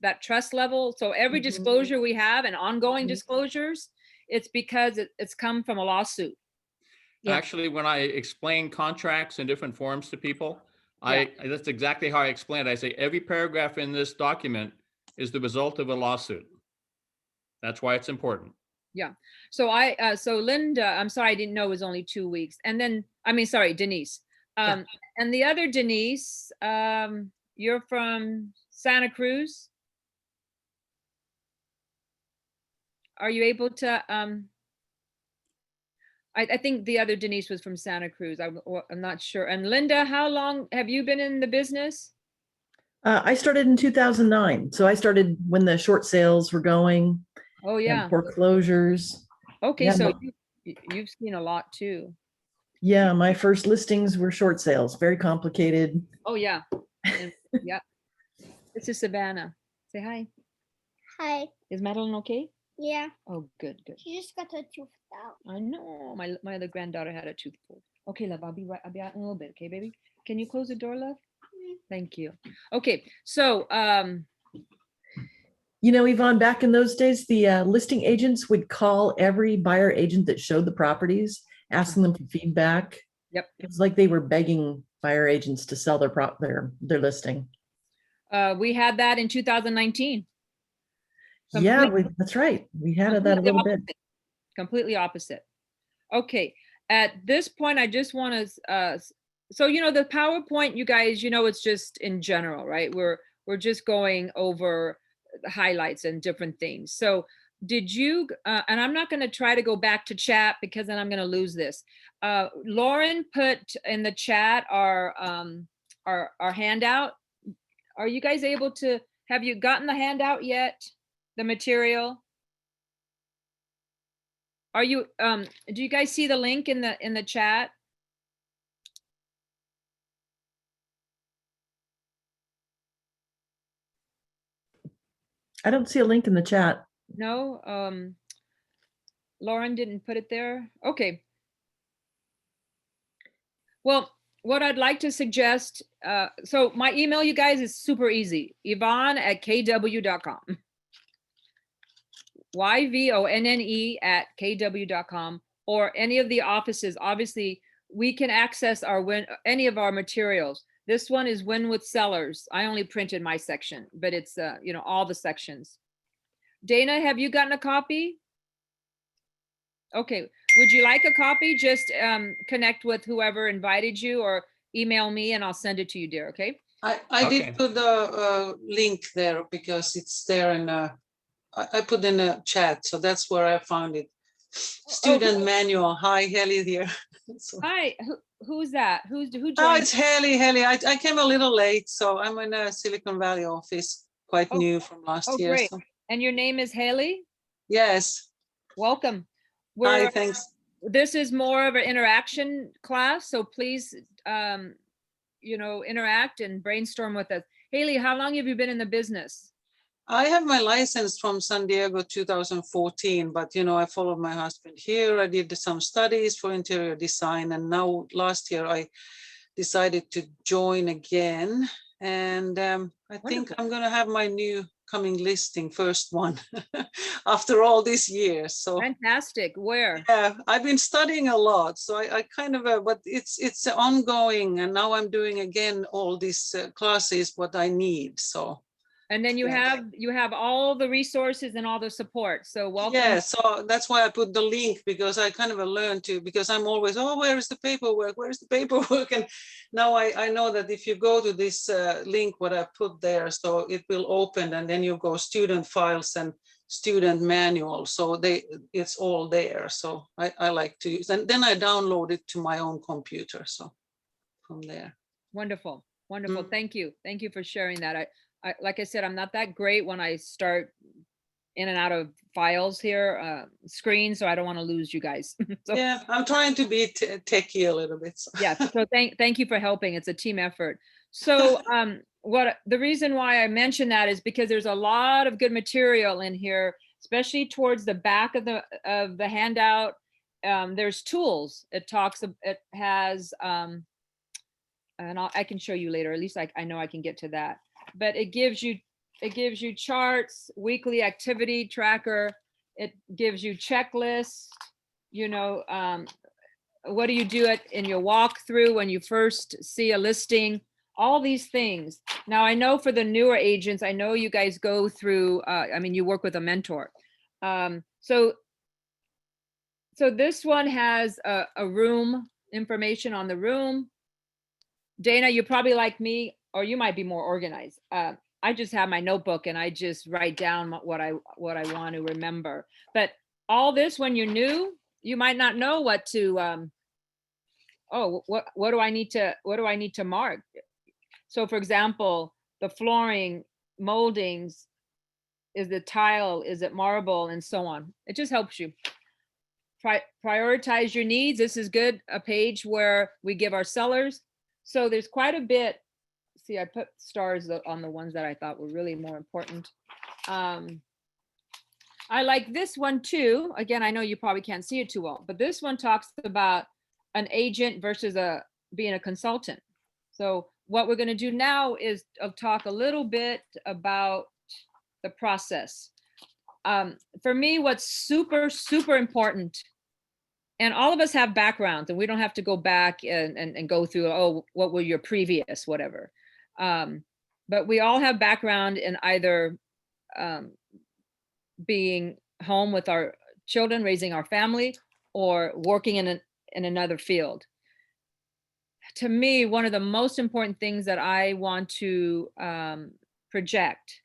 that trust level. So every Mhm. disclosure we have and ongoing Mhm. disclosures, it's because it's come from a lawsuit. Yeah. Actually, when I explain contracts in different forms to people, Yeah. that's exactly how I explain it. I say every paragraph in this document is the result of a lawsuit. That's why it's important. Yeah. So so Linda, I'm sorry, I didn't know it was only 2 weeks. And then, I mean, sorry, Denise. Yeah. And the other Denise, you're from Santa Cruz. Are you able to, I think the other Denise was from Santa Cruz. I'm not sure. And Linda, how long have you been in the business? I started in 2009. So I started when the short sales were going Oh, and yeah. foreclosures. Okay, Yeah, so you've seen a lot too. Yeah, my first listings were short sales, very complicated. Oh, yeah. And, yeah. This is Savannah. Say hi. Hi. Is Madeline okay? Yeah. Oh, good, good. She just got her tooth out. I know. My other granddaughter had a tooth pulled. Okay, love, I'll be right. I'll be out in a little bit. Okay, baby. Can you close the door, love? Thank you. Okay, so You know, Yvonne, back in those days, the listing agents would call every buyer agent that showed the properties, asking them for feedback. Yep. It's like they were begging buyer agents to sell their listing. we had that in 2019. Yeah, Complete- that's right. We had that a completely little bit. opposite. Completely opposite. Okay, at this point, I just want to, so you know, the PowerPoint, you guys, you know, it's just in general, right? We're just going over the highlights and different things. So did you, and I'm not going to try to go back to chat because then I'm going to lose this. Lauren put in the chat our handout. Are you guys able to, have you gotten the handout yet? The material? Are you, do you guys see the link in the chat? I don't see a link in the chat. No, Lauren didn't put it there. Okay. Well, what I'd like to suggest, so my email, you guys, is super easy. Yvonne@kw.com. YVONNE@kw.com, or any of the offices. Obviously, we can access any of our materials. This one is Win with Sellers. I only printed my section, but it's you know, all the sections. Dana, have you gotten a copy? Okay, would you like a copy? Just connect with whoever invited you or email me and I'll send it to you, dear, okay? I Okay. did put the link there because it's there in I put in a chat, so that's where I found it. Student manual. Hi, Haley here. So, Hi, who's that? Who oh, joined? it's Haley. I came a little late, so I'm in a Silicon Valley office, quite Oh, new from last oh, year. great. So. And your name is Haley? Yes. Welcome. Hi, thanks. This is more of an interaction class, so please, you know, interact and brainstorm with us. Haley, how long have you been in the business? I have my license from San Diego 2014, but you know, I followed my husband here. I did some studies for interior design, and now last year I decided to join again. And I think I'm going to have my new coming listing, first one, after all these years. So Fantastic. Where? yeah, I've been studying a lot, so I kind of, but it's ongoing, and now I'm doing again all these classes what I need. So. And then you Yeah. have all the resources and all the support. So welcome. Yeah, so that's why I put the link, because I kind of learned to, because I'm always, oh, where is the paperwork? Where is the paperwork? And now I know that if you go to this link, what I put there, so it will open, and then you go student files and student manual. So it's all there. So I like to use, and then I download it to my own computer. So from there. Wonderful. Wonderful. Mm. Thank you. Thank you for sharing that. like I said, I'm not that great when I start in and out of files here, screens, so I don't want to lose you guys. So Yeah, I'm trying to be techy a little bit. So. yeah, so thank you for helping. It's a team effort. So what the reason why I mention that is because there's a lot of good material in here, especially towards the back of the handout. There's tools. It has and I can show you later. At least I know I can get to that. But it gives you charts, weekly activity tracker. It gives you checklists. You know, what do you do in your walkthrough when you first see a listing? All these things. Now I know for the newer agents, I know you guys go through. I mean, you work with a mentor. So this one has a room information on the room. Dana, you're probably like me, or you might be more organized. I just have my notebook and I just write down what I want to remember. But all this, when you're new, you might not know what to. What do I need to mark? So, for example, the flooring, moldings, is it tile, is it marble, and so on. It just helps you. Prioritize your needs. This is good. A page where we give our sellers. So there's quite a bit. See, I put stars on the ones that I thought were really more important. I like this one too. Again, I know you probably can't see it too well, but this one talks about an agent versus being a consultant. So what we're going to do now is talk a little bit about the process. For me, what's super, super important, and all of us have backgrounds and we don't have to go back and go through, oh, what were your previous, whatever. But we all have background in either being home with our children, raising our family, or working in another field. To me, one of the most important things that I want to project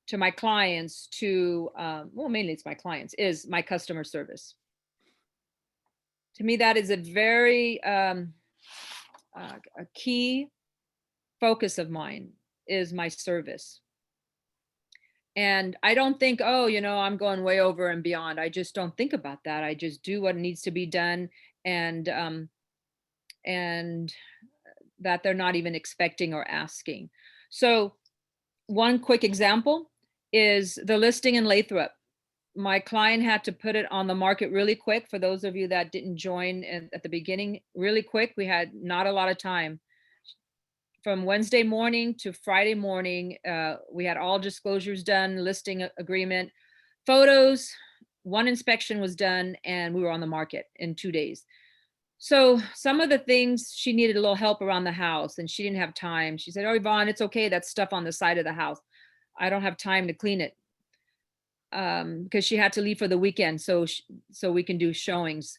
to my clients, well, mainly it's my clients, is my customer service. To me, that is a very a key focus of mine, is my service. And I don't think, oh, I'm going way over and beyond. I just don't think about that. I just do what needs to be done, and that they're not even expecting or asking. So one quick example is the listing in Lathrop. My client had to put it on the market really quick. For those of you that didn't join at the beginning, really quick. We had not a lot of time. From Wednesday morning to Friday morning, we had all disclosures done, listing agreement, photos, one inspection was done, and we were on the market in 2 days. So some of the things, she needed a little help around the house and she didn't have time. She said, oh, Yvonne, it's okay. That's stuff on the side of the house. I don't have time to clean it. Because she had to leave for the weekend, so we can do showings.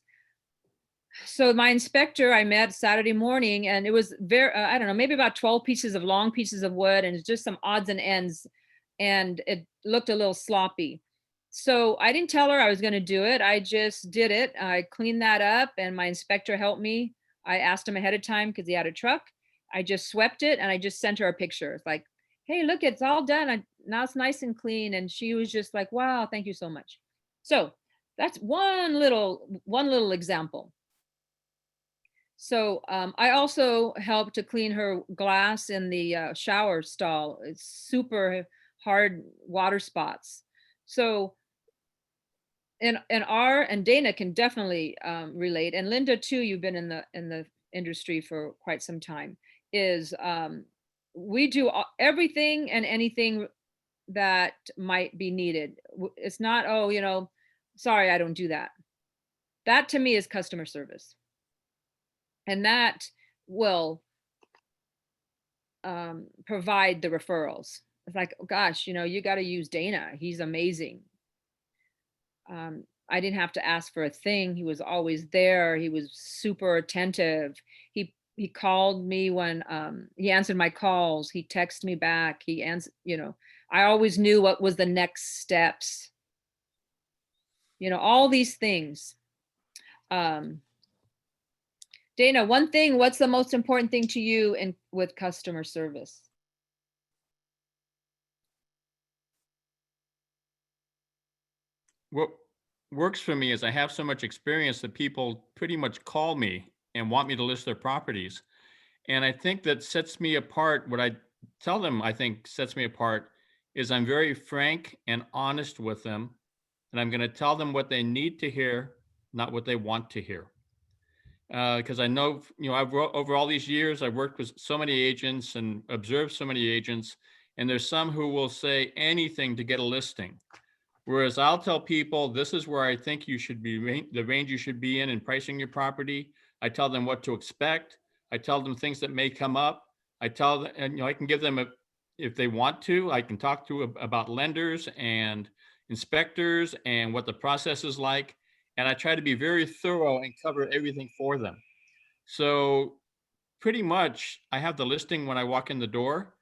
So my inspector, I met Saturday morning, and it was very, I don't know, maybe about 12 long pieces of wood, and it's just some odds and ends, and it looked a little sloppy. So I didn't tell her I was going to do it. I just did it. I cleaned that up, and my inspector helped me. I asked him ahead of time because he had a truck. I just swept it, and I just sent her a picture. It's like, hey, look, it's all done. Now it's nice and clean. And she was just like, wow, thank you so much. So that's one little example. So I also helped to clean her glass in the shower stall. It's super hard water spots. So and Dana can definitely relate, and Linda too, you've been in the industry for quite some time, is we do everything and anything that might be needed. It's not, oh, sorry, I don't do that. That to me is customer service. And that will provide the referrals. It's like, oh, gosh, you got to use Dana. He's amazing. I didn't have to ask for a thing. He was always there. He was super attentive. He called me when he answered my calls. He texted me back. He answered, I always knew what was the next steps. All these things. Dana, one thing, what's the most important thing to you with customer service? what works for me is I have so much experience that people pretty much call me and want me to list their properties. And I think that sets me apart. What I tell them, I think sets me apart is I'm very frank and honest with them. And I'm going to tell them what they need to hear, not what they want to hear. Because I know, over all these years, I've worked with so many agents and observed so many agents, and there's some who will say anything to get a listing. Whereas I'll tell people, this is where I think you should be, the range you should be in pricing your property. I tell them what to expect. I tell them things that may come up. I tell them, and I can give them if they want to, I can talk to about lenders and inspectors and what the process is like. And I try to be very thorough and cover everything for them. So pretty much I have the listing when I walk in the door,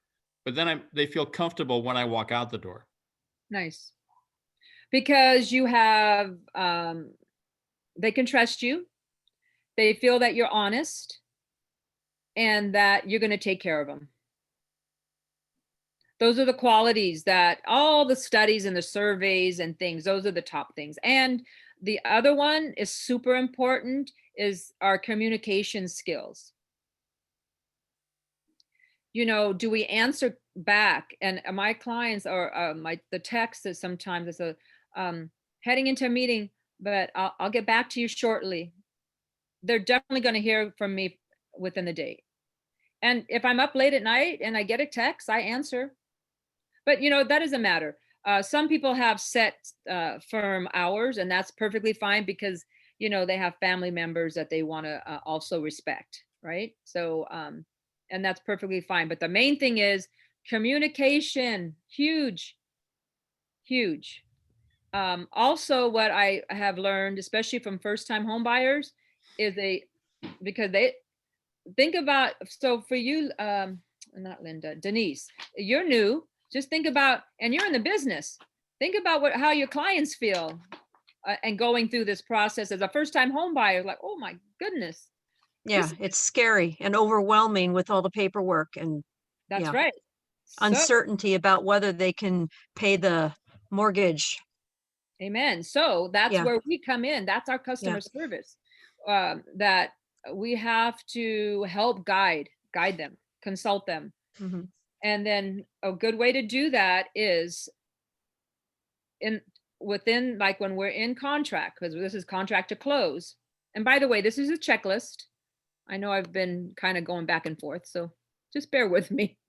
but then they feel comfortable when I walk out the door. Nice. Because you have, they can trust you. They feel that you're honest and that you're going to take care of them. Those are the qualities that all the studies and the surveys and things, those are the top things. And the other one is super important is our communication skills. Do we answer back? And my clients or the text is sometimes it's heading into a meeting, but I'll get back to you shortly. They're definitely going to hear from me within the day. And if I'm up late at night and I get a text, I answer. But that doesn't matter. Some people have set firm hours, and that's perfectly fine because they have family members that they want to also respect, right? So and that's perfectly fine. But the main thing is communication. Huge. Also, what I have learned, especially from first-time home buyers, is because they think about, so for you, not Linda, Denise, you're new. Just think about, and you're in the business. Think about how your clients feel and going through this process as a first-time home buyer. Like, oh my goodness. Yeah, it's scary and overwhelming with all the paperwork and That's yeah, right. uncertainty about whether they can pay the mortgage. Amen. So that's Yeah. where we come in. That's our customer service. That we have to help guide them, consult them. Mhm. And then a good way to do that is within, like when we're in contract, because this is contract to close. And by the way, this is a checklist. I know I've been kind of going back and forth, so just bear with me.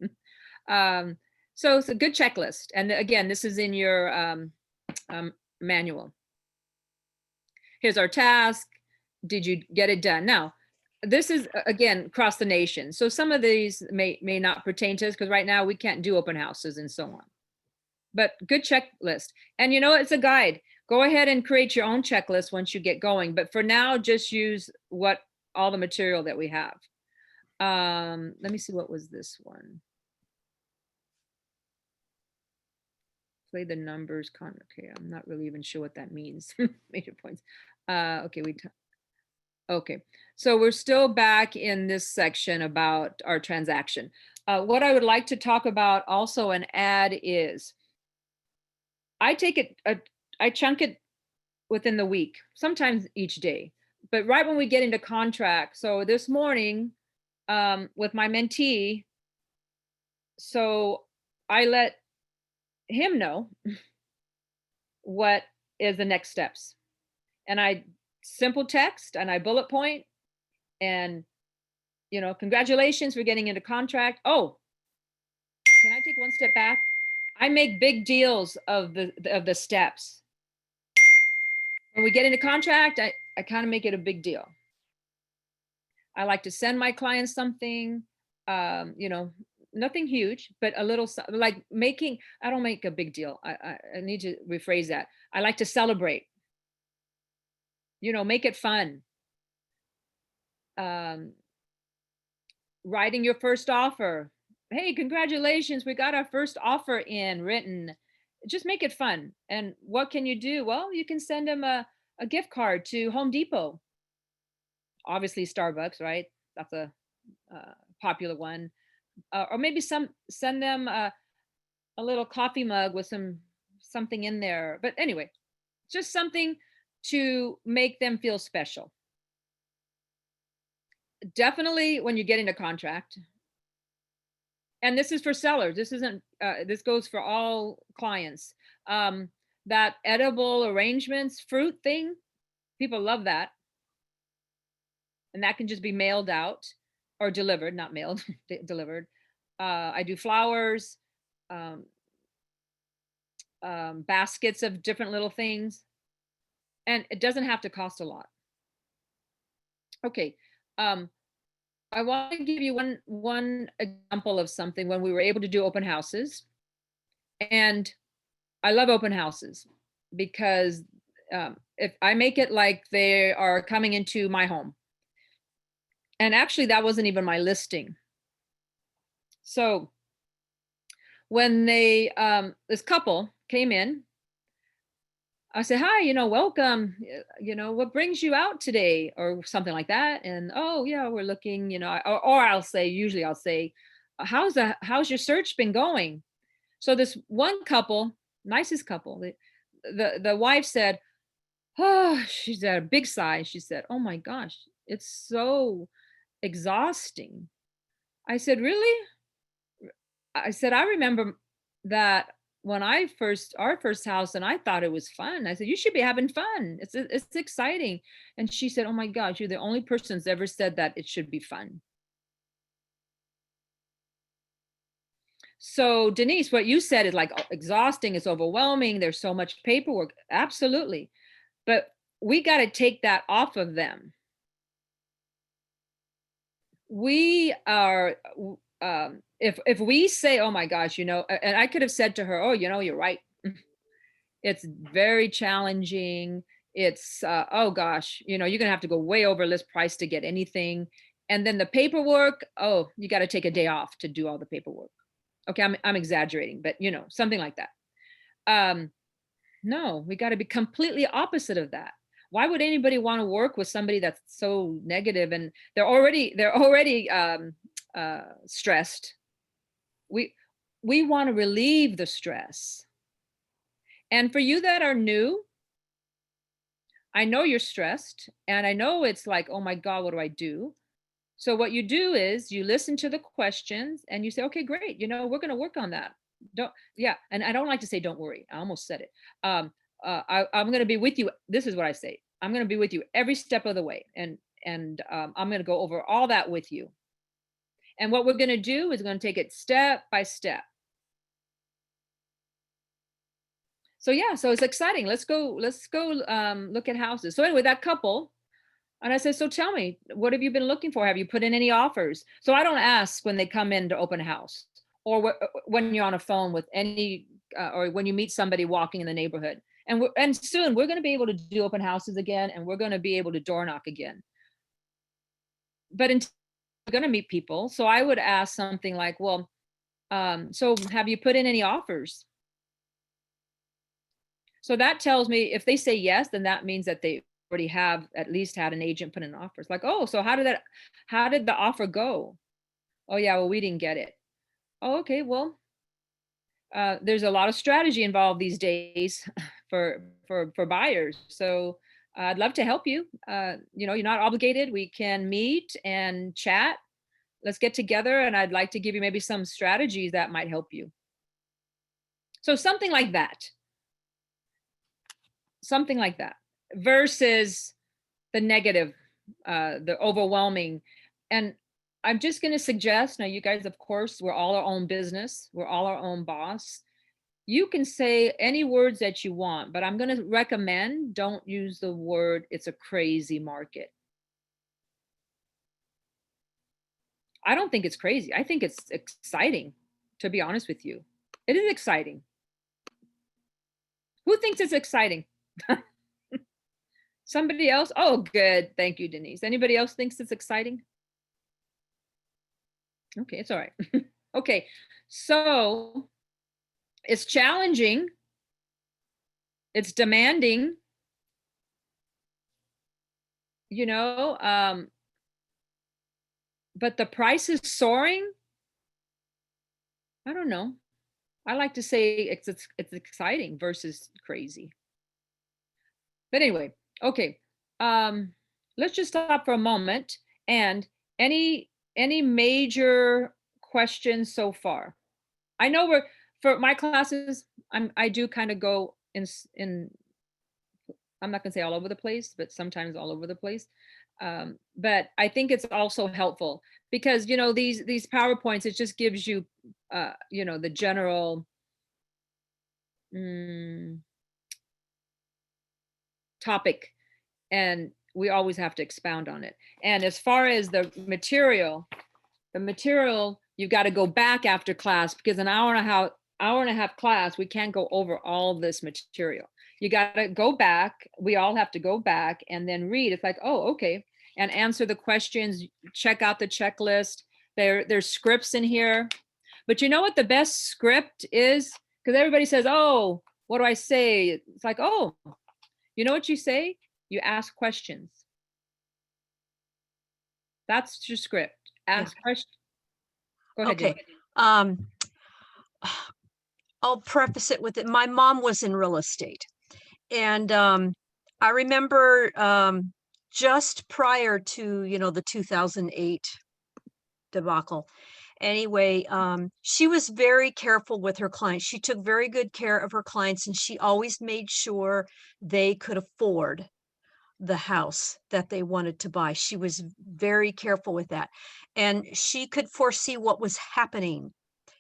So it's a good checklist. And again, this is in your manual. Here's our task. Did you get it done? Now, this is again across the nation. So some of these may not pertain to us because right now we can't do open houses and so on. But good checklist. And it's a guide. Go ahead and create your own checklist once you get going. But for now, just use all the material that we have. Let me see, what was this one? Play the numbers. Okay, I'm not really even sure what that means. Major points. Okay, okay, so we're still back in this section about our transaction. What I would like to talk about also and add is I take it, I chunk it within the week, sometimes each day, but right when we get into contract. So this morning with my mentee, so I let him know what is the next steps. And I simple text and I bullet point and, congratulations for getting into contract. Oh, can I take one step back? I make big deals of the steps. When we get into contract, I kind of make it a big deal. I like to send my clients something, nothing huge, but a little, like I don't make a big deal. I need to rephrase that. I like to celebrate, make it fun. Writing your first offer. Hey, congratulations, we got our first offer in written. Just make it fun. And what can you do? Well, you can send them a gift card to Home Depot. Obviously Starbucks, right? That's a popular one. Or maybe send them a little coffee mug with something in there. But anyway, just something to make them feel special. Definitely when you get into contract, and this is for sellers, this isn't, this goes for all clients. That edible arrangements, fruit thing, people love that. And that can just be mailed out or delivered, not mailed, delivered. I do flowers, baskets of different little things, and it doesn't have to cost a lot. Okay. I want to give you one example of something when we were able to do open houses. And I love open houses because if I make it like they are coming into my home. And actually that wasn't even my listing. So when they, this couple came in, I said, hi, welcome, what brings you out today, or something like that. And, oh yeah, we're looking, or usually I'll say, how's your search been going? So this one couple, nicest couple, the wife said, oh, she said a big sigh. She said, oh my gosh, it's so exhausting. I said, really? I said, I remember that when our first house, and I thought it was fun. I said, you should be having fun. It's exciting. And she said, oh my gosh, you're the only person that's ever said that it should be fun. So Denise, what you said is like exhausting, it's overwhelming. There's so much paperwork. Absolutely. But we got to take that off of them. We are, if we say, oh my gosh, and I could have said to her, oh, you're right. It's very challenging. It's, oh gosh, you're going to have to go way over list price to get anything. And then the paperwork, oh, you got to take a day off to do all the paperwork. Okay, I'm exaggerating, but something like that. No, we got to be completely opposite of that. Why would anybody want to work with somebody that's so negative and they're already stressed? We want to relieve the stress. And for you that are new, I know you're stressed, and I know it's like, oh my God, what do I do? So what you do is you listen to the questions and you say, okay, great. We're going to work on that. And I don't like to say, don't worry. I almost said it. I'm going to be with you. This is what I say. I'm going to be with you every step of the way. And I'm going to go over all that with you. And what we're going to do is going to take it step by step. So yeah, so it's exciting. Let's go look at houses. So anyway, that couple, and I said, so tell me, what have you been looking for? Have you put in any offers? So I don't ask when they come in to open a house, or when you're on a phone with any, or when you meet somebody walking in the neighborhood. And soon we're going to be able to do open houses again, and we're going to be able to door knock again. But until we're going to meet people, so I would ask something like, well, so have you put in any offers? So that tells me if they say yes, then that means that they already have at least had an agent put in offers. Like, oh, so how did the offer go? Oh yeah, well, we didn't get it. Oh, okay, well, there's a lot of strategy involved these days for buyers. So I'd love to help you. You're not obligated. We can meet and chat. Let's get together, and I'd like to give you maybe some strategies that might help you. So something like that. Something like that versus the negative, the overwhelming. And I'm just going to suggest, now you guys, of course, we're all our own business. We're all our own boss. You can say any words that you want, but I'm going to recommend don't use the word, it's a crazy market. I don't think it's crazy. I think it's exciting, to be honest with you. It is exciting. Who thinks it's exciting? Somebody else? Oh, good. Thank you, Denise. Anybody else thinks it's exciting? Okay, it's all right. Okay, so it's challenging. It's demanding. But the price is soaring. I don't know. I like to say it's exciting versus crazy. But anyway, okay. Let's just stop for a moment. And any major questions so far? I know for my classes, I do kind of go in, I'm not gonna say all over the place, but sometimes all over the place. But I think it's also helpful because, you know, these PowerPoints, it just gives you, you know, the general topic, and we always have to expound on it. And as far as the material, you've got to go back after class because an hour and a half class, we can't go over all this material. You got to go back. We all have to go back and then read. It's like, oh, okay. And answer the questions, check out the checklist. There's scripts in here. But you know what the best script is? Because everybody says, oh, what do I say? It's like, oh, you know what you say? You ask questions. That's your script. Ask questions. Go ahead. Okay. Jen. I'll preface it with it. My mom was in real estate. And I remember just prior to, you know, the 2008 debacle. Anyway, she was very careful with her clients. She took very good care of her clients, and she always made sure they could afford the house that they wanted to buy. She was very careful with that. And she could foresee what was happening,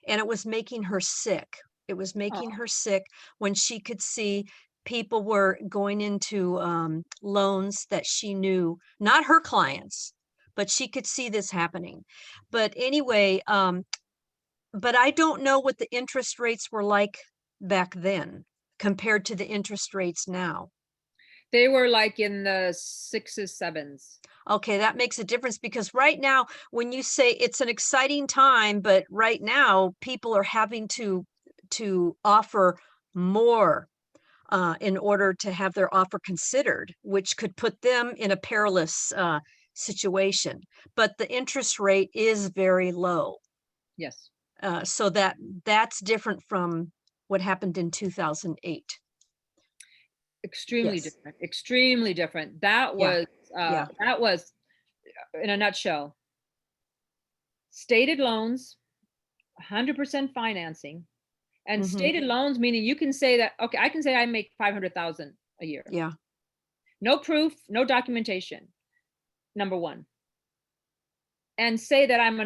and it was making her sick. It was making her sick when she could see people were going into loans that she knew, not her clients, but she could see this happening. But anyway, but I don't know what the interest rates were like back then compared to the interest rates now. They were like in the 6s, 7s. Okay, that makes a difference because right now, when you say it's an exciting time, but right now people are having to offer more in order to have their offer considered, which could put them in a perilous situation. But the interest rate is very low. Yes. So that's different from what happened in 2008. Extremely Yes. different. Extremely different. That was that was in a nutshell. Stated loans, 100% financing, and stated loans meaning you can say that, okay, I can say I make 500,000 a year. Yeah. No proof, no documentation. Number one. And say that I'm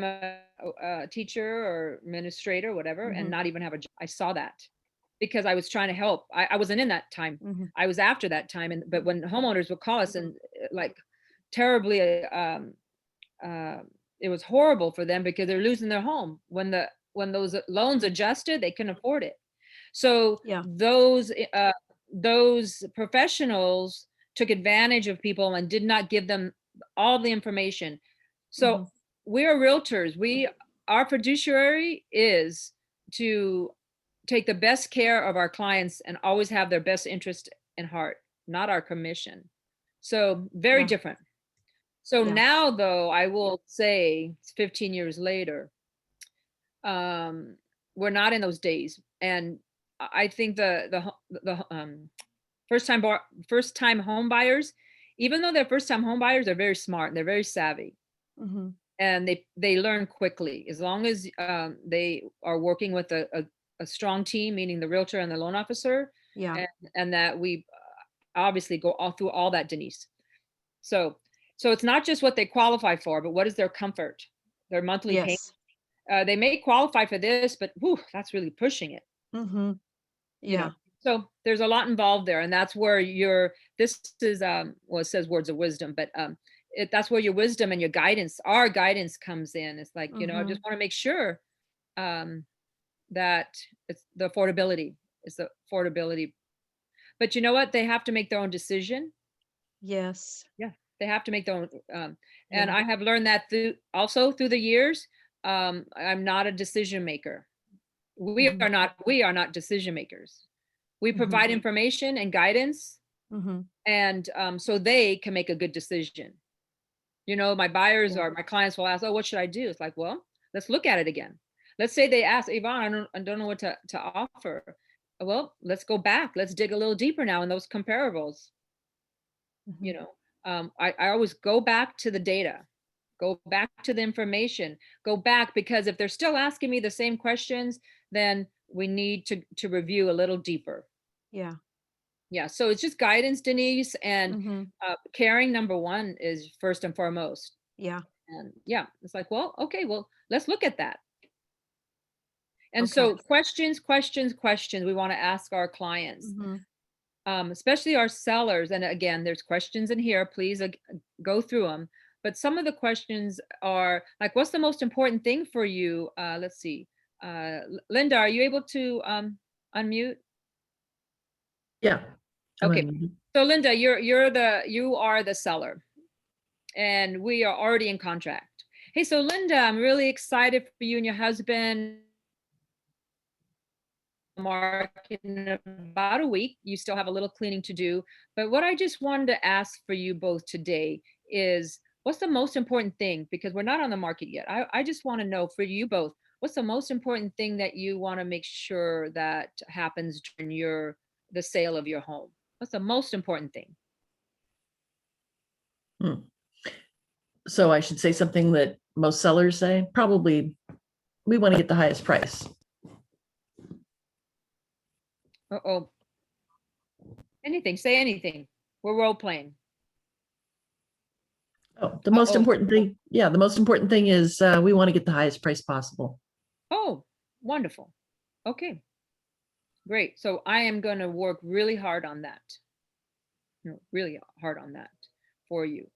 a teacher or administrator, whatever, and not even have a job. I saw that because I was trying to help. I wasn't in that time. I was after that time. But when homeowners would call us and like terribly, it was horrible for them because they're losing their home. When those loans adjusted, they couldn't afford it. So those professionals took advantage of people and did not give them all the information. So we are realtors. Our fiduciary is to take the best care of our clients and always have their best interest in heart, not our commission. So very different. So now though, I will say it's 15 years later, we're not in those days. And I think the first time home buyers, even though they're first time home buyers, they're very smart and they're very savvy. And they learn quickly as long as they are working with a strong team, meaning the realtor and the loan officer. And that we obviously go all through all that, Denise. So it's not just what they qualify for, but what is their comfort, their monthly payment. They may qualify for this, but whew, that's really pushing it. You know? So there's a lot involved there, and that's where this is well, it says words of wisdom, but that's where your wisdom and your guidance, our guidance comes in. It's like, you know, I just want to make sure that it's the affordability. But you know what? They have to make their own decision. Yes. Yeah, they have to make their own. And I have learned that through the years. I'm not a decision maker. We are not decision makers. We provide information and guidance, and so they can make a good decision. You know, my buyers or my clients will ask, "Oh, what should I do?" It's like, well, let's look at it again. Let's say they ask, Yvonne, I don't know what to offer. well, let's go back. Let's dig a little deeper now in those comparables. You Mhm. know, I always go back to the data, go back to the information, go back, because if they're still asking me the same questions, then we need to review a little deeper. Yeah. Yeah, so it's just guidance, Denise, and Mhm. caring, number one, is first and foremost. Yeah. And yeah, it's like, well, okay, well, let's look at that. And Okay. so questions, questions, questions we want to ask our clients, Mhm. especially our sellers. And again, there's questions in here, please go through them. But some of the questions are like, what's the most important thing for you? Let's see. Linda, are you able to unmute? Yeah. I'm Okay. unmuted. So Linda, you are the seller, and we are already in contract. Hey, so Linda, I'm really excited for you and your husband. Market in about a week. You still have a little cleaning to do. But what I just wanted to ask for you both today is, what's the most important thing? Because we're not on the market yet. I just want to know for you both, what's the most important thing that you want to make sure that happens during the sale of your home? What's the most important thing? Hmm. So I should say something that most sellers say. Probably, we want to get the highest price. Uh-oh. Anything, say anything. We're role playing. Oh, the most Uh-oh. important thing, yeah, the most important thing is we want to get the highest price possible. Oh, wonderful. Okay, great. So I am going to work really hard on that. Really hard on that for you.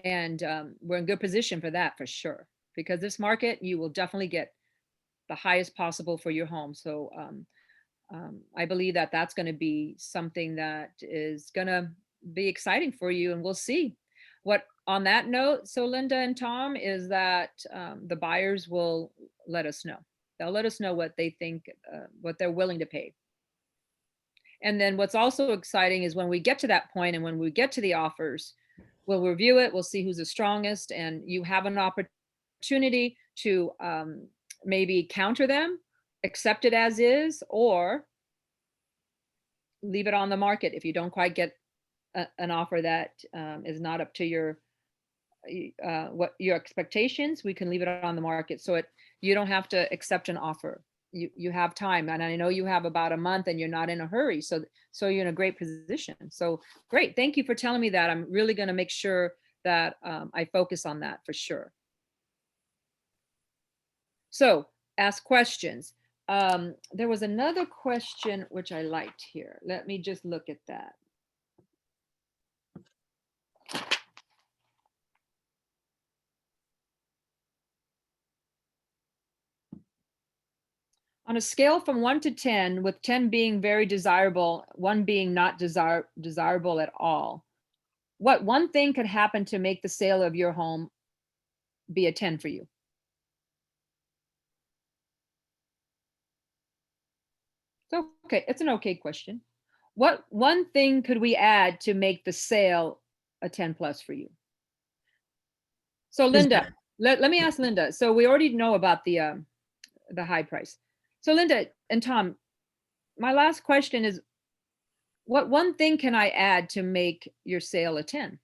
And we're in good position for that for sure. Because this market, you will definitely get the highest possible for your home. So I believe that that's going to be something that is going to be exciting for you, and we'll see. What on that note, so Linda and Tom, is that the buyers will let us know. They'll let us know what they think, what they're willing to pay. And then what's also exciting is when we get to that point and when we get to the offers, we'll review it, we'll see who's the strongest, and you have an opportunity to maybe counter them, accept it as is, or leave it on the market if you don't quite get an offer that is not up to your what your expectations. We can leave it on the market, so you don't have to accept an offer. You have time, and I know you have about a month, and you're not in a hurry, so you're in a great position. So great, thank you for telling me that. I'm really going to make sure that I focus on that for sure. So ask questions. There was another question which I liked here. Let me just look at that. On a scale from 1 to 10, with 10 being very desirable, 1 being not desirable at all, what one thing could happen to make the sale of your home be a 10 for you? So, okay, it's an okay question. What one thing could we add to make the sale a 10 plus for you? So Linda, let me ask Linda. So we already know about the high price. So Linda and Tom, my last question is, what one thing can I add to make your sale a 10?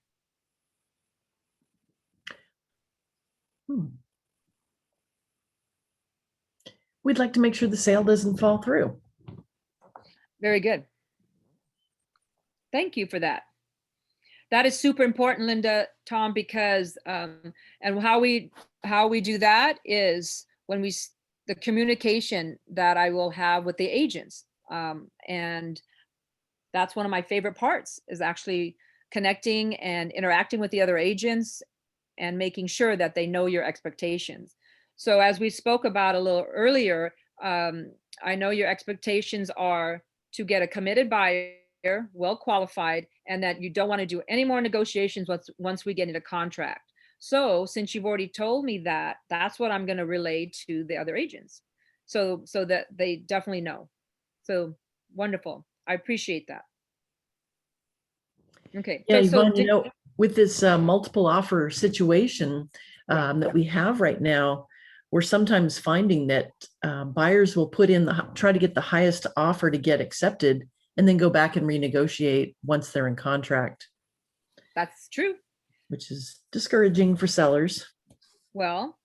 We'd like to make sure the sale doesn't fall through. Very good. Thank you for that. That is super important, Linda, Tom, because and how we do that is when the communication that I will have with the agents, and that's one of my favorite parts, is actually connecting and interacting with the other agents and making sure that they know your expectations. So as we spoke about a little earlier, I know your expectations are to get a committed buyer, well qualified, and that you don't want to do any more negotiations once we get into contract. So since you've already told me that, that's what I'm going to relay to the other agents, so that they definitely know. So wonderful. I appreciate that. Okay. Yeah, So Yvonne, with this multiple offer situation that we have right now, we're sometimes finding that buyers will put in try to get the highest offer to get accepted and then go back and renegotiate once they're in contract, That's true. which is discouraging for sellers. Well,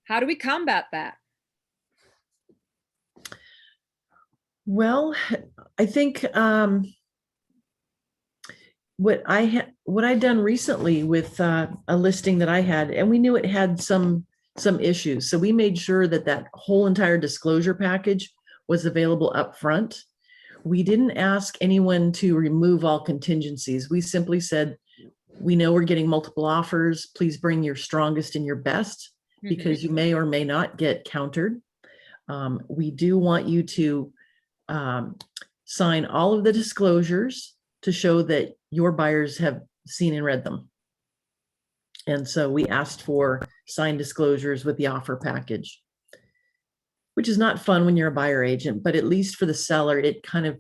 how do we combat that? Well, I think what I'd done recently with a listing that I had, and we knew it had some issues, so we made sure that that whole entire disclosure package was available up front. We didn't ask anyone to remove all contingencies. We simply said, we know we're getting multiple offers. Please bring your strongest and your best, because you may or may not get countered. We do want you to sign all of the disclosures to show that your buyers have seen and read them. And so we asked for signed disclosures with the offer package, which is not fun when you're a buyer agent, but at least for the seller, it kind of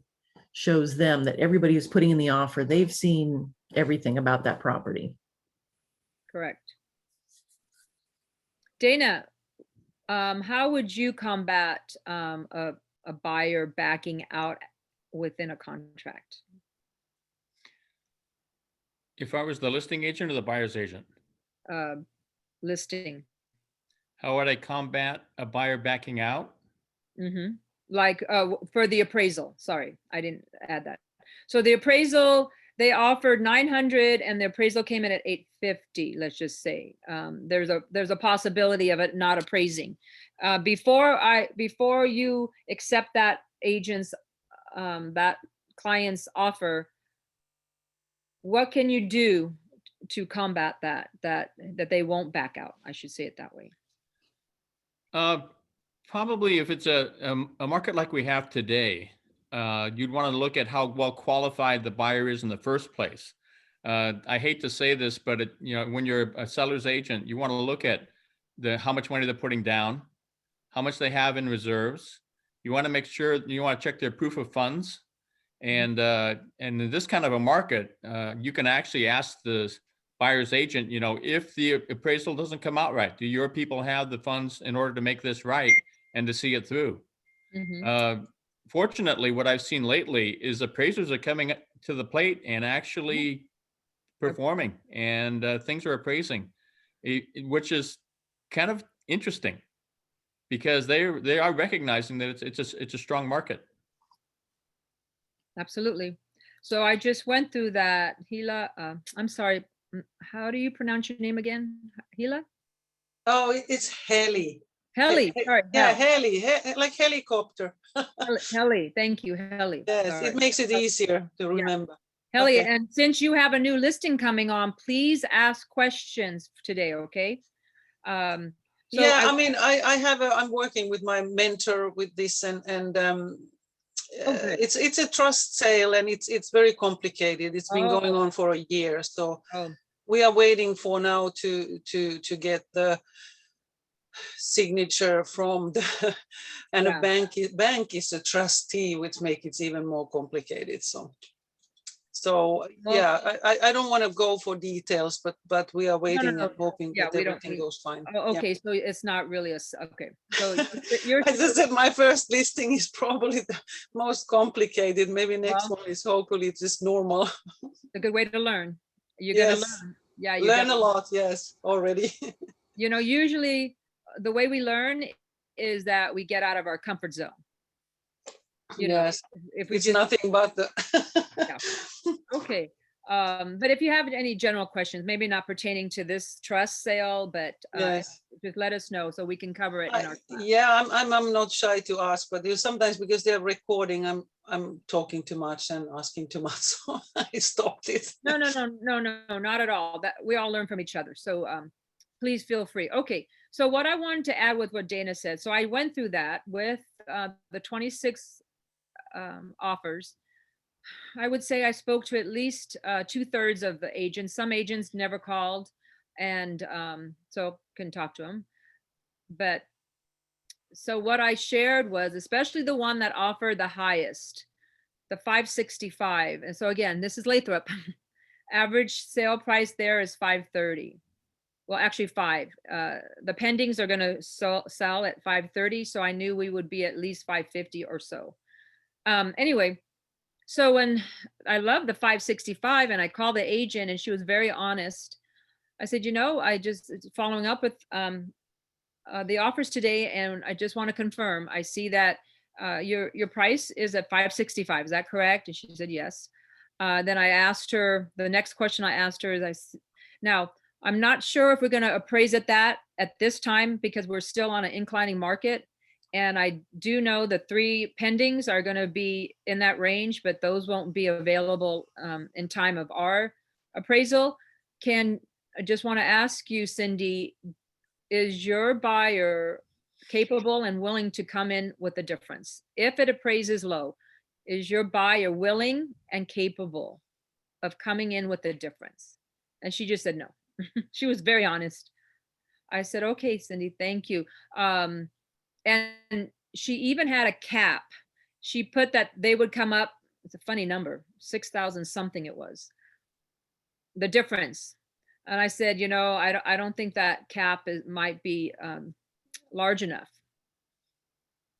shows them that everybody who's putting in the offer, they've seen everything about that property. Correct. Dana, how would you combat a buyer backing out within a contract? If I was the listing agent or the buyer's agent, Listing. how would I combat a buyer backing out? Like for the appraisal, sorry, I didn't add that. So the appraisal, they offered 900 and the appraisal came in at 850, let's just say. There's a possibility of it not appraising. Before you accept that agent's, that client's offer, what can you do to combat that they won't back out? I should say it that way. Probably if it's a market like we have today, you'd want to look at how well qualified the buyer is in the first place. I hate to say this, but when you're a seller's agent, you want to look at how much money they're putting down, how much they have in reserves. You want to make sure, you want to check their proof of funds. And in this kind of a market, you can actually ask the buyer's agent, if the appraisal doesn't come out right, do your people have the funds in order to make this right and to see it through? Fortunately, what I've seen lately is appraisers are coming to the plate and actually performing, and things are appraising, which is kind of interesting because they are recognizing that it's a strong market. Absolutely. So I just went through that. Hila, I'm sorry, how do you pronounce your name again? Hila? Oh, it's heli. Heli, sorry. Yeah, heli, like helicopter. Heli, thank you, Heli. Yes, Sorry. it makes it easier to remember. Heli, Okay. and since you have a new listing coming on, please ask questions today, okay? So Yeah, I mean, I'm working with my mentor with this, and it's a trust sale, and it's very complicated. It's been going on for a year, so we are waiting for now to get the signature from the and a bank is a trustee, which makes it even more complicated. So yeah, I don't want to go for details, but we are waiting and hoping that everything goes fine. Okay, so it's not really okay. So you're as I said, my first listing is probably the most complicated. Maybe next one is hopefully just normal. A good way to learn. You're gonna learn. Yeah, you learn a lot. Yes, already. Usually the way we learn is that we get out of our comfort zone. Yes, if we it's nothing but the okay. But if you have any general questions, maybe not pertaining to this trust sale, but just let us know so we can cover it in our class. Yeah, I'm not shy to ask, but sometimes because they're recording, I'm talking too much and asking too much, so I stopped it. No, not at all. That we all learn from each other. So please feel free. Okay, so what I wanted to add with what Dana said, so I went through that with the 26 offers. I would say I spoke to at least 2/3 of the agents. Some agents never called, and so couldn't talk to them. But so what I shared was, especially the one that offered the highest, the 565. And so again, this is Lathrop. Average sale price there is 530. well, actually 5. The pendings are gonna sell at 5:30, so I knew we would be at least 5:50 or so. Anyway, so when I love the 565 and I called the agent and she was very honest. I said, I just following up with the offers today, and I just want to confirm. I see that your price is at 565. Is that correct? And she said yes. Then I asked her, the next question I asked her is, now I'm not sure if we're going to appraise that at this time because we're still on an inclining market. And I do know the 3 pendings are going to be in that range, but those won't be available in time of our appraisal. I just want to ask you, Cindy, is your buyer capable and willing to come in with the difference? If it appraises low, is your buyer willing and capable of coming in with the difference? And she just said no. She was very honest. I said, okay, Cindy, thank you. And she even had a cap. She put that they would come up, it's a funny number, 6,000 something it was, the difference. And I said, I don't think that cap might be large enough.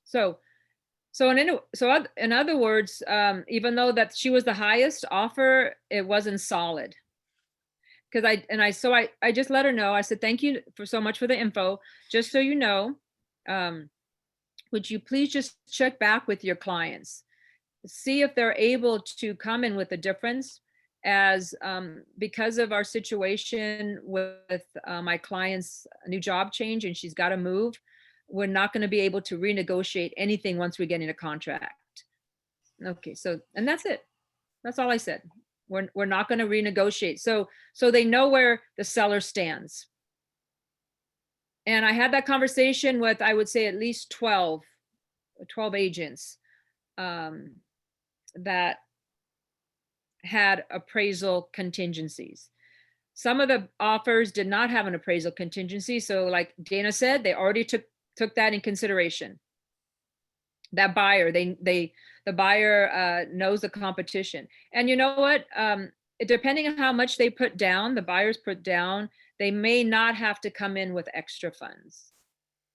So in other words, even though that she was the highest offer, it wasn't solid. Because I just let her know. I said, thank you so much for the info. Just so you know, would you please just check back with your clients, see if they're able to come in with a difference, as because of our situation with my client's new job change and she's got to move, we're not going to be able to renegotiate anything once we get in a contract. Okay, so, and that's it. That's all I said. We're not going to renegotiate. So they know where the seller stands. And I had that conversation with, I would say, at least 12 agents that had appraisal contingencies. Some of the offers did not have an appraisal contingency. So like Dana said, they already took that in consideration. That buyer, the buyer knows the competition. And you know what? Depending on how much they put down, the buyers put down, they may not have to come in with extra funds.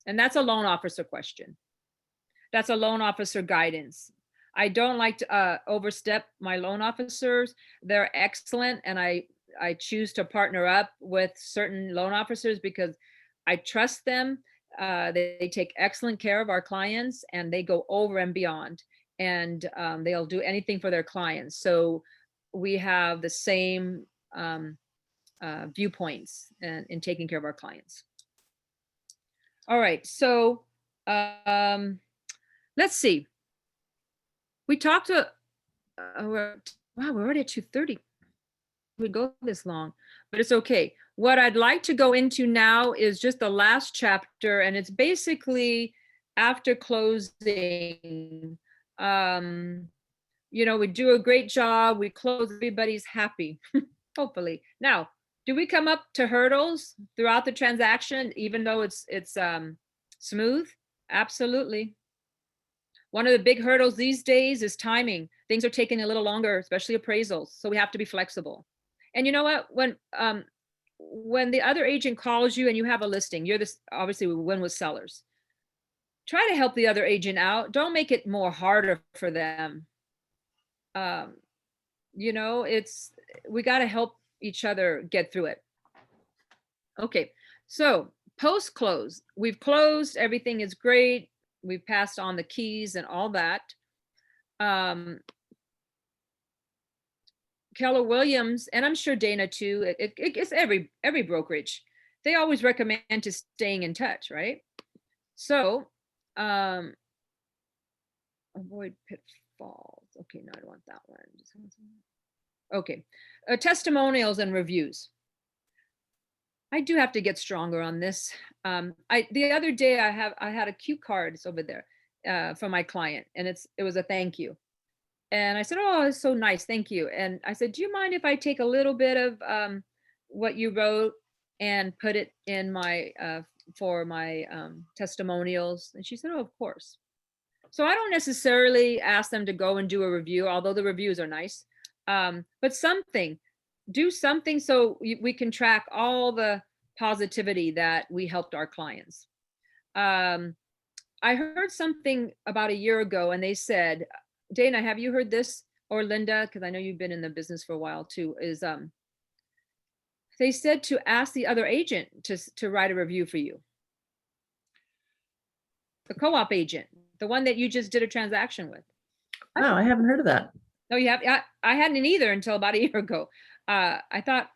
And that's a loan officer question. That's a loan officer guidance. I don't like to overstep my loan officers. They're excellent. And I choose to partner up with certain loan officers because I trust them. They take excellent care of our clients and they go over and beyond, and they'll do anything for their clients. So we have the same viewpoints in taking care of our clients. All right, so let's see. We talked to, wow, we're already at 2:30. We go this long, but it's okay. What I'd like to go into now is just the last chapter, and it's basically after closing. We do a great job. We close, everybody's happy, hopefully. Now, do we come up to hurdles throughout the transaction, even though it's smooth? Absolutely. One of the big hurdles these days is timing. Things are taking a little longer, especially appraisals. So we have to be flexible. And you know what? When the other agent calls you and you have a listing, obviously we win with sellers. Try to help the other agent out. Don't make it more harder for them. We got to help each other get through it. Okay, so post-close, we've closed, everything is great. We've passed on the keys and all that. Keller Williams, and I'm sure Dana too, it's every brokerage, they always recommend to staying in touch, right? So avoid pitfalls. Okay, no, I don't want that one. Okay, testimonials and reviews. I do have to get stronger on this. The other day I had a cue card, it's over there, for my client, and it was a thank you. And I said, oh, it's so nice, thank you. And I said, do you mind if I take a little bit of what you wrote and put it in my for my testimonials? And she said, oh, of course. So I don't necessarily ask them to go and do a review, although the reviews are nice, but do something so we can track all the positivity that we helped our clients. I heard something about a year ago and they said, Dana, have you heard this? Or Linda, because I know you've been in the business for a while too, is they said to ask the other agent to write a review for you. The co-op agent, the one that you just did a transaction with. Wow, I haven't heard of that. No, you have. I hadn't either until about a year ago. I thought,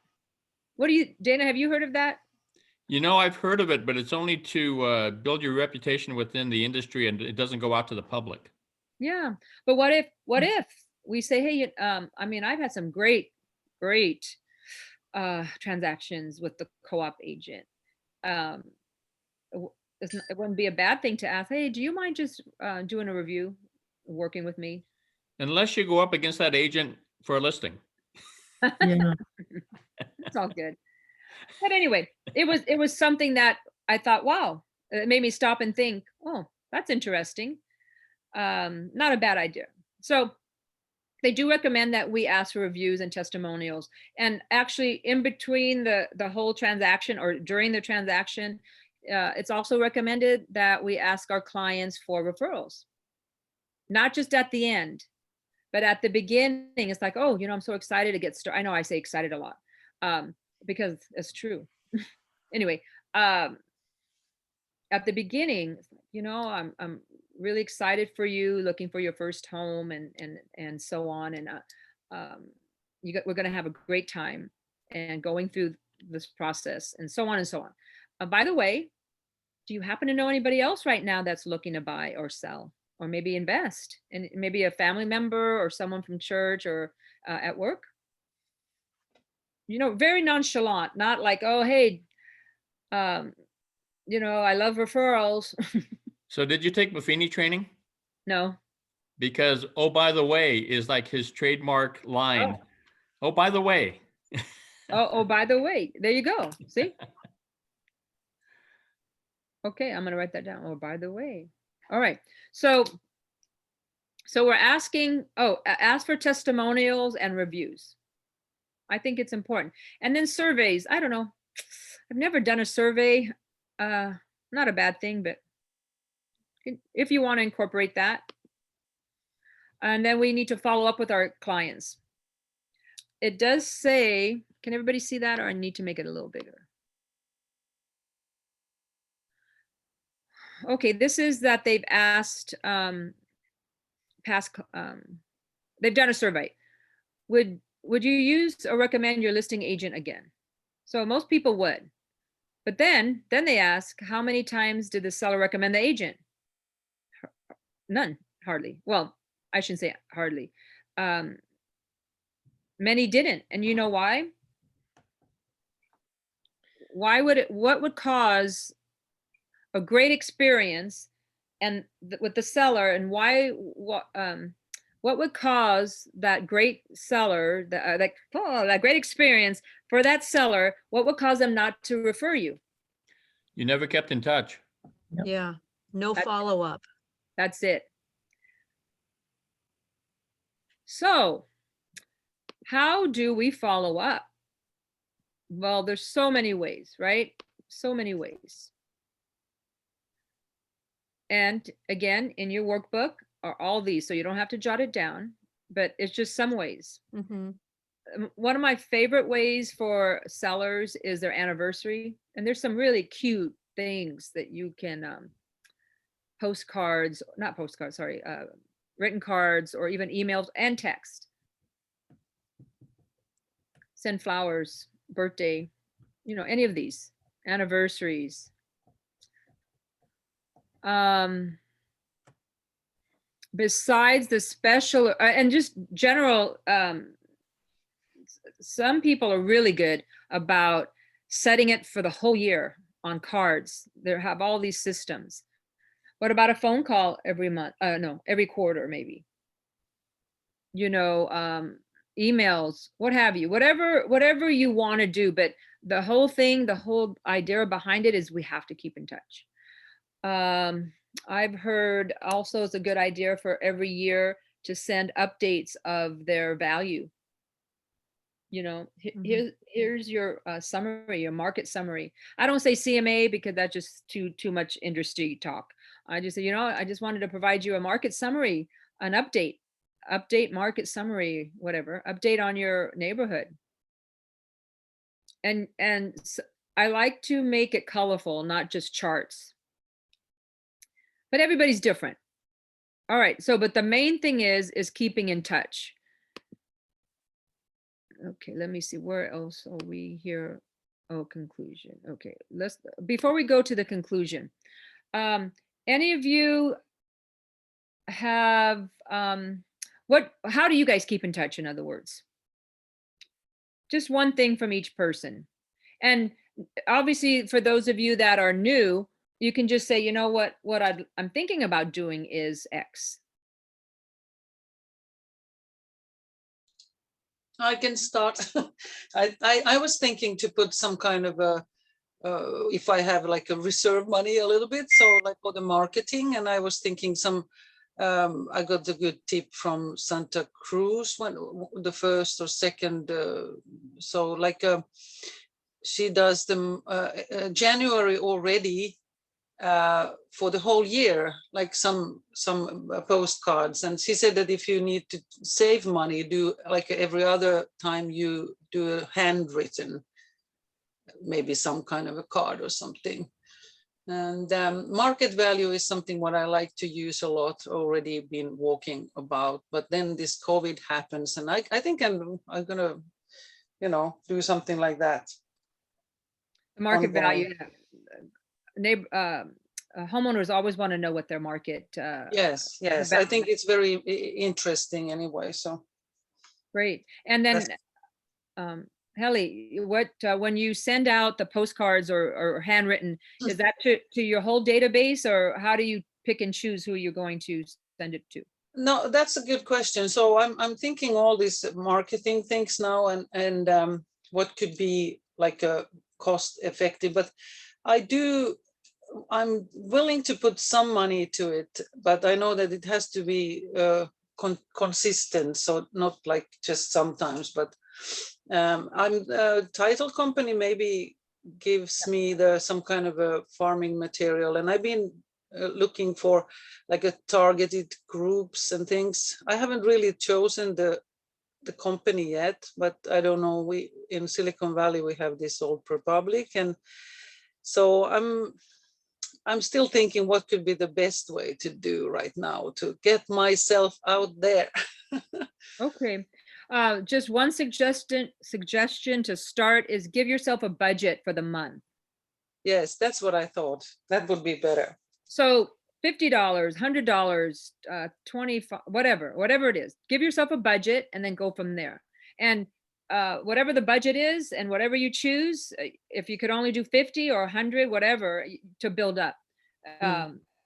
what do you, Dana, have you heard of that? You know, I've heard of it, but it's only to build your reputation within the industry, and it doesn't go out to the public. Yeah, but what if we say, hey, I mean, I've had some great transactions with the co-op agent. It wouldn't be a bad thing to ask, hey, do you mind just doing a review, working with me? Unless you go up against that agent for a listing. Yeah. It's all good. But anyway, it was something that I thought, wow, it made me stop and think, oh, that's interesting. Not a bad idea. So they do recommend that we ask for reviews and testimonials. And actually in between the whole transaction or during the transaction, it's also recommended that we ask our clients for referrals. Not just at the end, but at the beginning. It's like, oh, I'm so excited to get started. I know I say excited a lot because it's true. Anyway, at the beginning, I'm really excited for you, looking for your first home and so on. And we're going to have a great time and going through this process and so on and so on. By the way, do you happen to know anybody else right now that's looking to buy or sell or maybe invest, and maybe a family member or someone from church or at work? Very nonchalant, not like, oh, hey, I love referrals. So did you take Buffini training? No. Because, oh, by the way, is like his trademark line. Oh, by the way. Oh, by the way, there you go. See? Okay, I'm going to write that down. Oh, by the way. All right. So we're asking, ask for testimonials and reviews. I think it's important. And then surveys. I don't know. I've never done a survey. Not a bad thing, but if you want to incorporate that. And then we need to follow up with our clients. It does say, can everybody see that, or I need to make it a little bigger? Okay, this is that they've asked they've done a survey. Would you use or recommend your listing agent again? So most people would. But then they ask, how many times did the seller recommend the agent? None, hardly. Well, I shouldn't say hardly. Many didn't. And you know why? What would cause a great experience and with the seller, and what would cause that great seller, that great experience for that seller? What would cause them not to refer you? You never kept in touch. Yep. Yeah, no follow-up. That's it. So how do we follow up? Well, there's so many ways, right? So many ways. And again, in your workbook are all these, so you don't have to jot it down, but it's just some ways. Mm-hmm. One of my favorite ways for sellers is their anniversary. And there's some really cute things that you can written cards or even emails and text. Send flowers, birthday, any of these, anniversaries. Besides the special and just general, some people are really good about setting it for the whole year on cards. They have all these systems. What about a phone call every month? No, every quarter, maybe. Emails, what have you, whatever you want to do. But the whole idea behind it is we have to keep in touch. I've heard also it's a good idea for every year to send updates of their value. You know, Mhm. here's your summary, your market summary. I don't say CMA because that's just too much industry talk. I just say, you know, I just wanted to provide you a market summary, an update market summary, whatever, update on your neighborhood. And I like to make it colorful, not just charts. But everybody's different. All right, so but the main thing is keeping in touch. Okay, let me see, where else are we here? Oh, conclusion. Okay, let's, before we go to the conclusion, any of you have, how do you guys keep in touch, in other words? Just one thing from each person. And obviously, for those of you that are new, you can just say, you know what I'm thinking about doing is X. I can start. I was thinking to put some kind of a, if I have like a reserve money a little bit, so like for the marketing, and I was thinking some, I got a good tip from Santa Cruz, when the first or second, so like she does them January already, for the whole year, like some postcards. And she said that if you need to save money, do like every other time you do a handwritten, maybe some kind of a card or something. And market value is something what I like to use a lot, already been walking about. But then this COVID happens, and I think I'm gonna, you know, do something like that. The market Ongoing. value, homeowners always want to know what their market. Yes, the yes. I think it's very interesting anyway. So Great. And then, Helly, what, when you send out the postcards or handwritten, is that to your whole database, or how do you pick and choose who you're going to send it to? no, that's a good question. So I'm thinking all these marketing things now, and what could be like a cost effective, but I'm willing to put some money to it, but I know that it has to be consistent, so not like just sometimes. But I'm title company maybe gives me some kind of a farming material, and I've been looking for like a targeted groups and things. I haven't really chosen the company yet, but I don't know. We in Silicon Valley we have this Old Republic, and so I'm still thinking what could be the best way to do right now to get myself out there. Okay. Just one suggestion to start is give yourself a budget for the month. Yes, that's what I thought. That would be better. So $50, $100, 25, whatever it is, give yourself a budget and then go from there. And whatever the budget is and whatever you choose, if you could only do 50 or 100, whatever, to build up.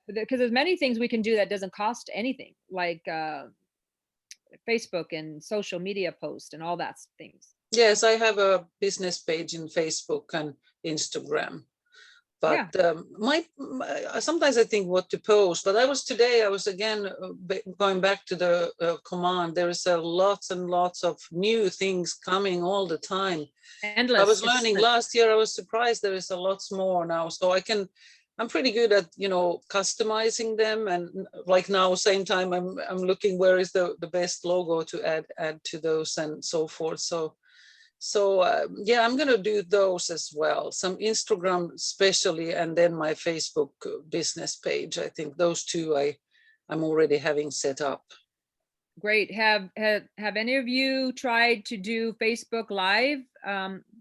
Because there's many things we can do that doesn't cost anything, like Facebook and social media posts and all that things. Yes, I have a business page in Facebook and Instagram. But sometimes I think what to post. But I was again going back to the command. There is lots and lots of new things coming all the time. Endless. I was learning last year. I was surprised there is a lot more now. So I'm pretty good at, you know, customizing them. And like now, same time, I'm looking where is the best logo to add to those and so forth. So yeah, I'm going to do those as well. Some Instagram especially, and then my Facebook business page. I think those two I'm already having set up. Great. Have any of you tried to do Facebook Live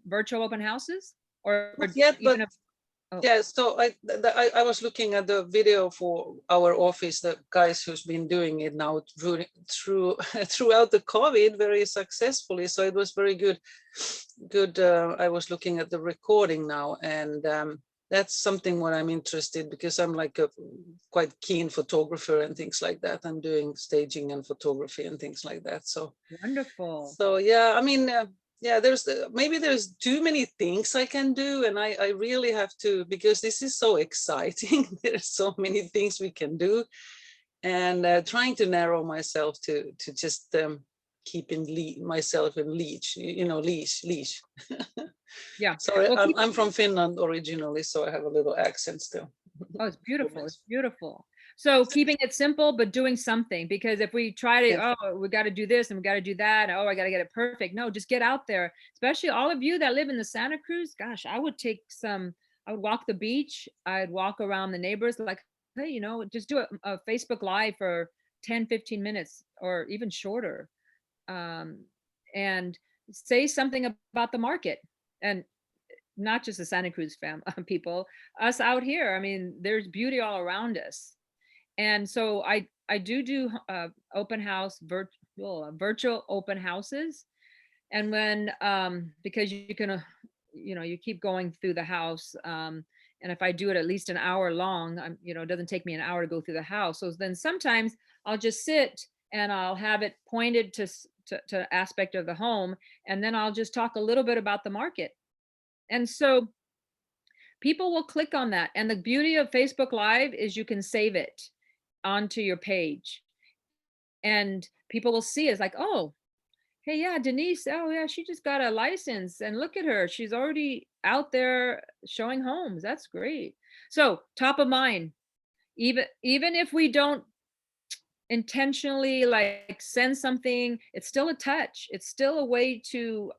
virtual open houses? Or not yet, but oh. yeah. So I was looking at the video for our office, the guys who's been doing it now throughout the COVID very successfully. So it was very good. I was looking at the recording now, and that's something what I'm interested, because I'm like a quite keen photographer and things like that. I'm doing staging and photography and things like that. So wonderful. So yeah, I mean, yeah, maybe there's too many things I can do, and I really have to, because this is so exciting. There's so many things we can do, and trying to narrow myself to just keeping myself in leash, leash. Yeah. Sorry, Well, I'm from Finland originally, so I have a little accent still. oh, it's beautiful. It's beautiful. So keeping it simple, but doing something, because if we try to, Yes. oh, we got to do this and we got to do that. Oh, I got to get it perfect. No, just get out there, especially all of you that live in the Santa Cruz. Gosh, I would walk the beach. I'd walk around the neighbors like, hey, just do a Facebook Live for 10, 15 minutes or even shorter. And say something about the market, and not just the Santa Cruz people, us out here. I mean, there's beauty all around us. And so I do open house, virtual open houses. And when, because you can, you keep going through the house. And if I do it at least an hour long, it doesn't take me an hour to go through the house. So then sometimes I'll just sit and I'll have it pointed to aspect of the home. And then I'll just talk a little bit about the market. And so people will click on that. And the beauty of Facebook Live is you can save it onto your page. And people will see it's like, oh, hey, yeah, Denise, oh yeah, she just got a license. And look at her. She's already out there showing homes. That's great. So top of mind, even if we don't intentionally like send something, it's still a touch. It's still a way to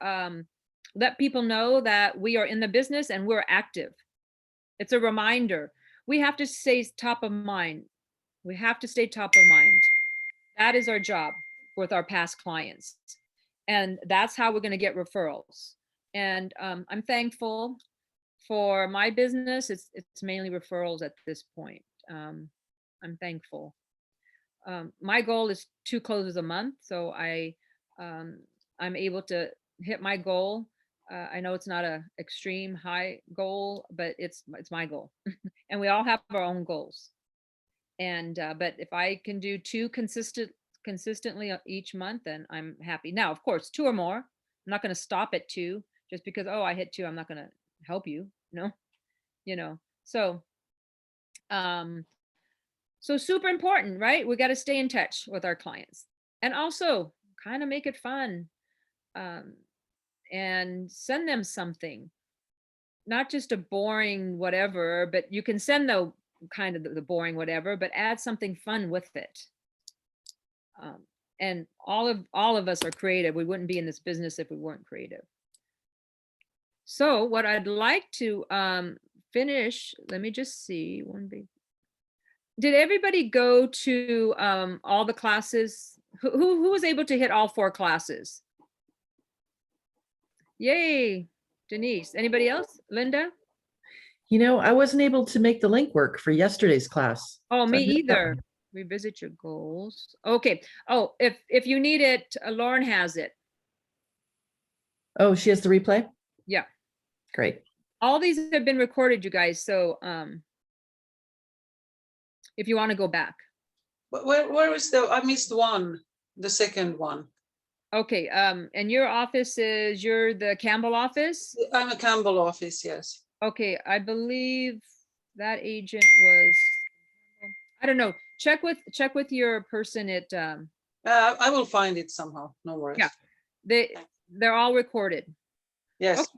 let people know that we are in the business and we're active. It's a reminder. We have to stay top of mind. We have to stay top of mind. That is our job with our past clients. And that's how we're going to get referrals. And I'm thankful for my business. It's mainly referrals at this point. I'm thankful. My goal is 2 closes a month. So I'm able to hit my goal. I know it's not a extreme high goal, but it's my goal. And we all have our own goals. And but if I can do 2 consistently each month, then I'm happy. Now, of course, 2 or more. I'm not going to stop at 2 just because, oh, I hit 2, I'm not going to help you. No, so so super important, right? We got to stay in touch with our clients and also kind of make it fun. And send them something, not just a boring whatever, but you can send the kind of the boring whatever, but add something fun with it. And all of us are creative. We wouldn't be in this business if we weren't creative. So what I'd like to finish, let me just see. Did everybody go to all the classes? Who was able to hit all 4 classes? Yay, Denise. Anybody else? Linda? I wasn't able to make the link work for yesterday's class. Oh, So me I missed that either. one. Revisit your goals. Okay. Oh, if you need it, Lauren has it. Oh, she has the replay? Yeah. Great. All these have been recorded, you guys. So if you want to go back. Where is I missed one, the second one. Okay. And your office you're the Campbell office? I'm a Campbell office, yes. Okay. I believe that agent was, I don't know. Check with your person at I will find it somehow. No worries. Yeah. They're all recorded. Yes. Okay.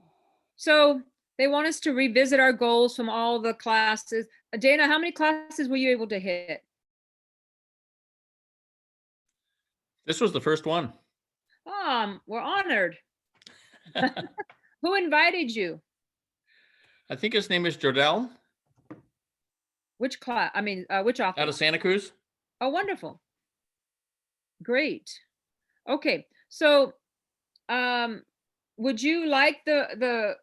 So they want us to revisit our goals from all the classes. Dana, how many classes were you able to hit? This was the first one. We're honored. Who invited you? I think his name is Jordell Which class? I mean, which office? out of Santa Cruz. Oh, wonderful. Great. Okay. So, would you like the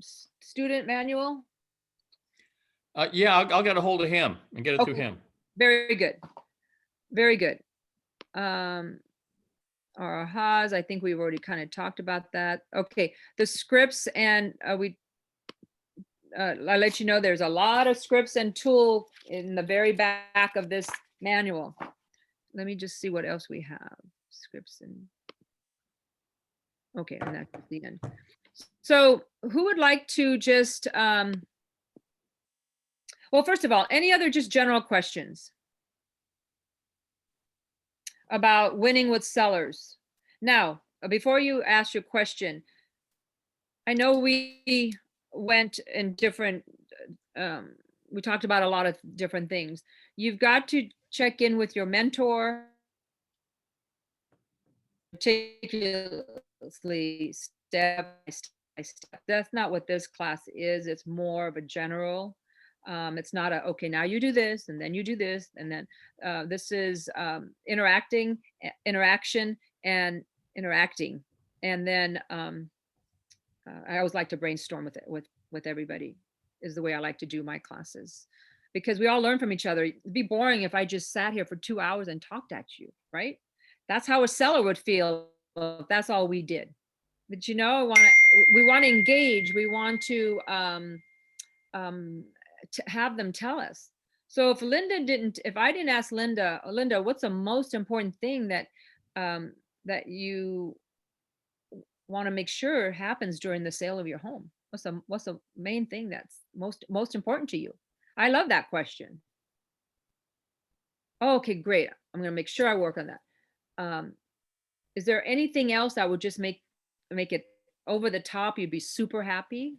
student manual? Yeah, I'll get a hold of him and get it to Okay. him. Very good. Very good. Our Haas, I think we've already kind of talked about that. Okay, the scripts and I'll let you know there's a lot of scripts and tool in the very back of this manual. Let me just see what else we have. Scripts and okay, and that's the end. So who would like to just well, first of all, any other just general questions? about winning with sellers. Now, before you ask your question, I know we went in different, we talked about a lot of different things. You've got to check in with your mentor, meticulously, step by step. That's not what this class is. It's more of a general. It's not a, okay, now you do this, and then you do this, and then this is interaction, and interacting. And then I always like to brainstorm with everybody, is the way I like to do my classes, because we all learn from each other. It'd be boring if I just sat here for 2 hours and talked at you, right? That's how a seller would feel if that's all we did. But we want to engage. We want to have them tell us. So if I didn't ask Linda, what's the most important thing that that you want to make sure happens during the sale of your home? What's the main thing that's most important to you? I love that question. Okay, great. I'm going to make sure I work on that. Is there anything else that would just make it over the top? You'd be super happy.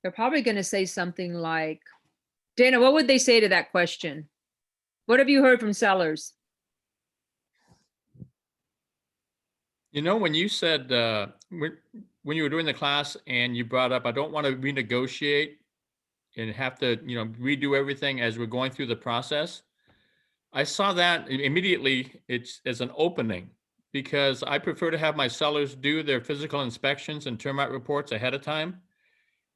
They're probably going to say something like, Dana, what would they say to that question? What have you heard from sellers? You know, when you said, when you were doing the class and you brought up, I don't want to renegotiate and have to, redo everything as we're going through the process. I saw that immediately. It's as an opening, because I prefer to have my sellers do their physical inspections and termite reports ahead of time.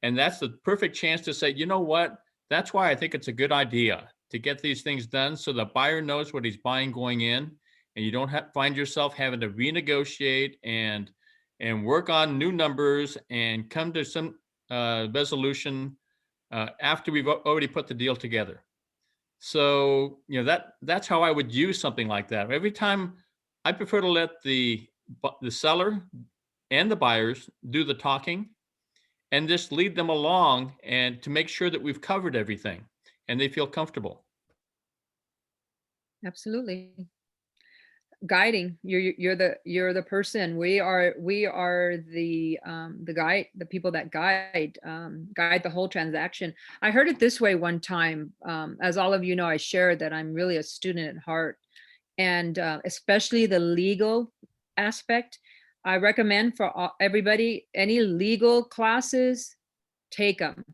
And that's the perfect chance to say, you know what? That's why I think it's a good idea to get these things done, so the buyer knows what he's buying going in, and you don't find yourself having to renegotiate and work on new numbers and come to some resolution after we've already put the deal together. So, that's how I would use something like that. Every time, I prefer to let the seller and the buyers do the talking, and just lead them along, and to make sure that we've covered everything and they feel comfortable. Absolutely. Guiding. You're the person. We are the guide, the people that guide the whole transaction. I heard it this way one time. As all of you know, I shared that I'm really a student at heart, and especially the legal aspect. I recommend for everybody, any legal classes, take them.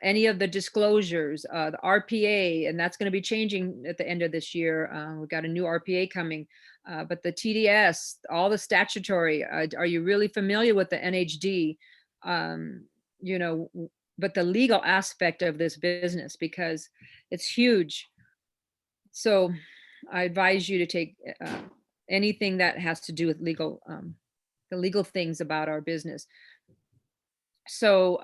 Any of the disclosures, the RPA, and that's going to be changing at the end of this year. We've got a new RPA coming, but the TDS, all the statutory, are you really familiar with the NHD? But the legal aspect of this business, because it's huge. So I advise you to take anything that has to do with legal, the legal things about our business. So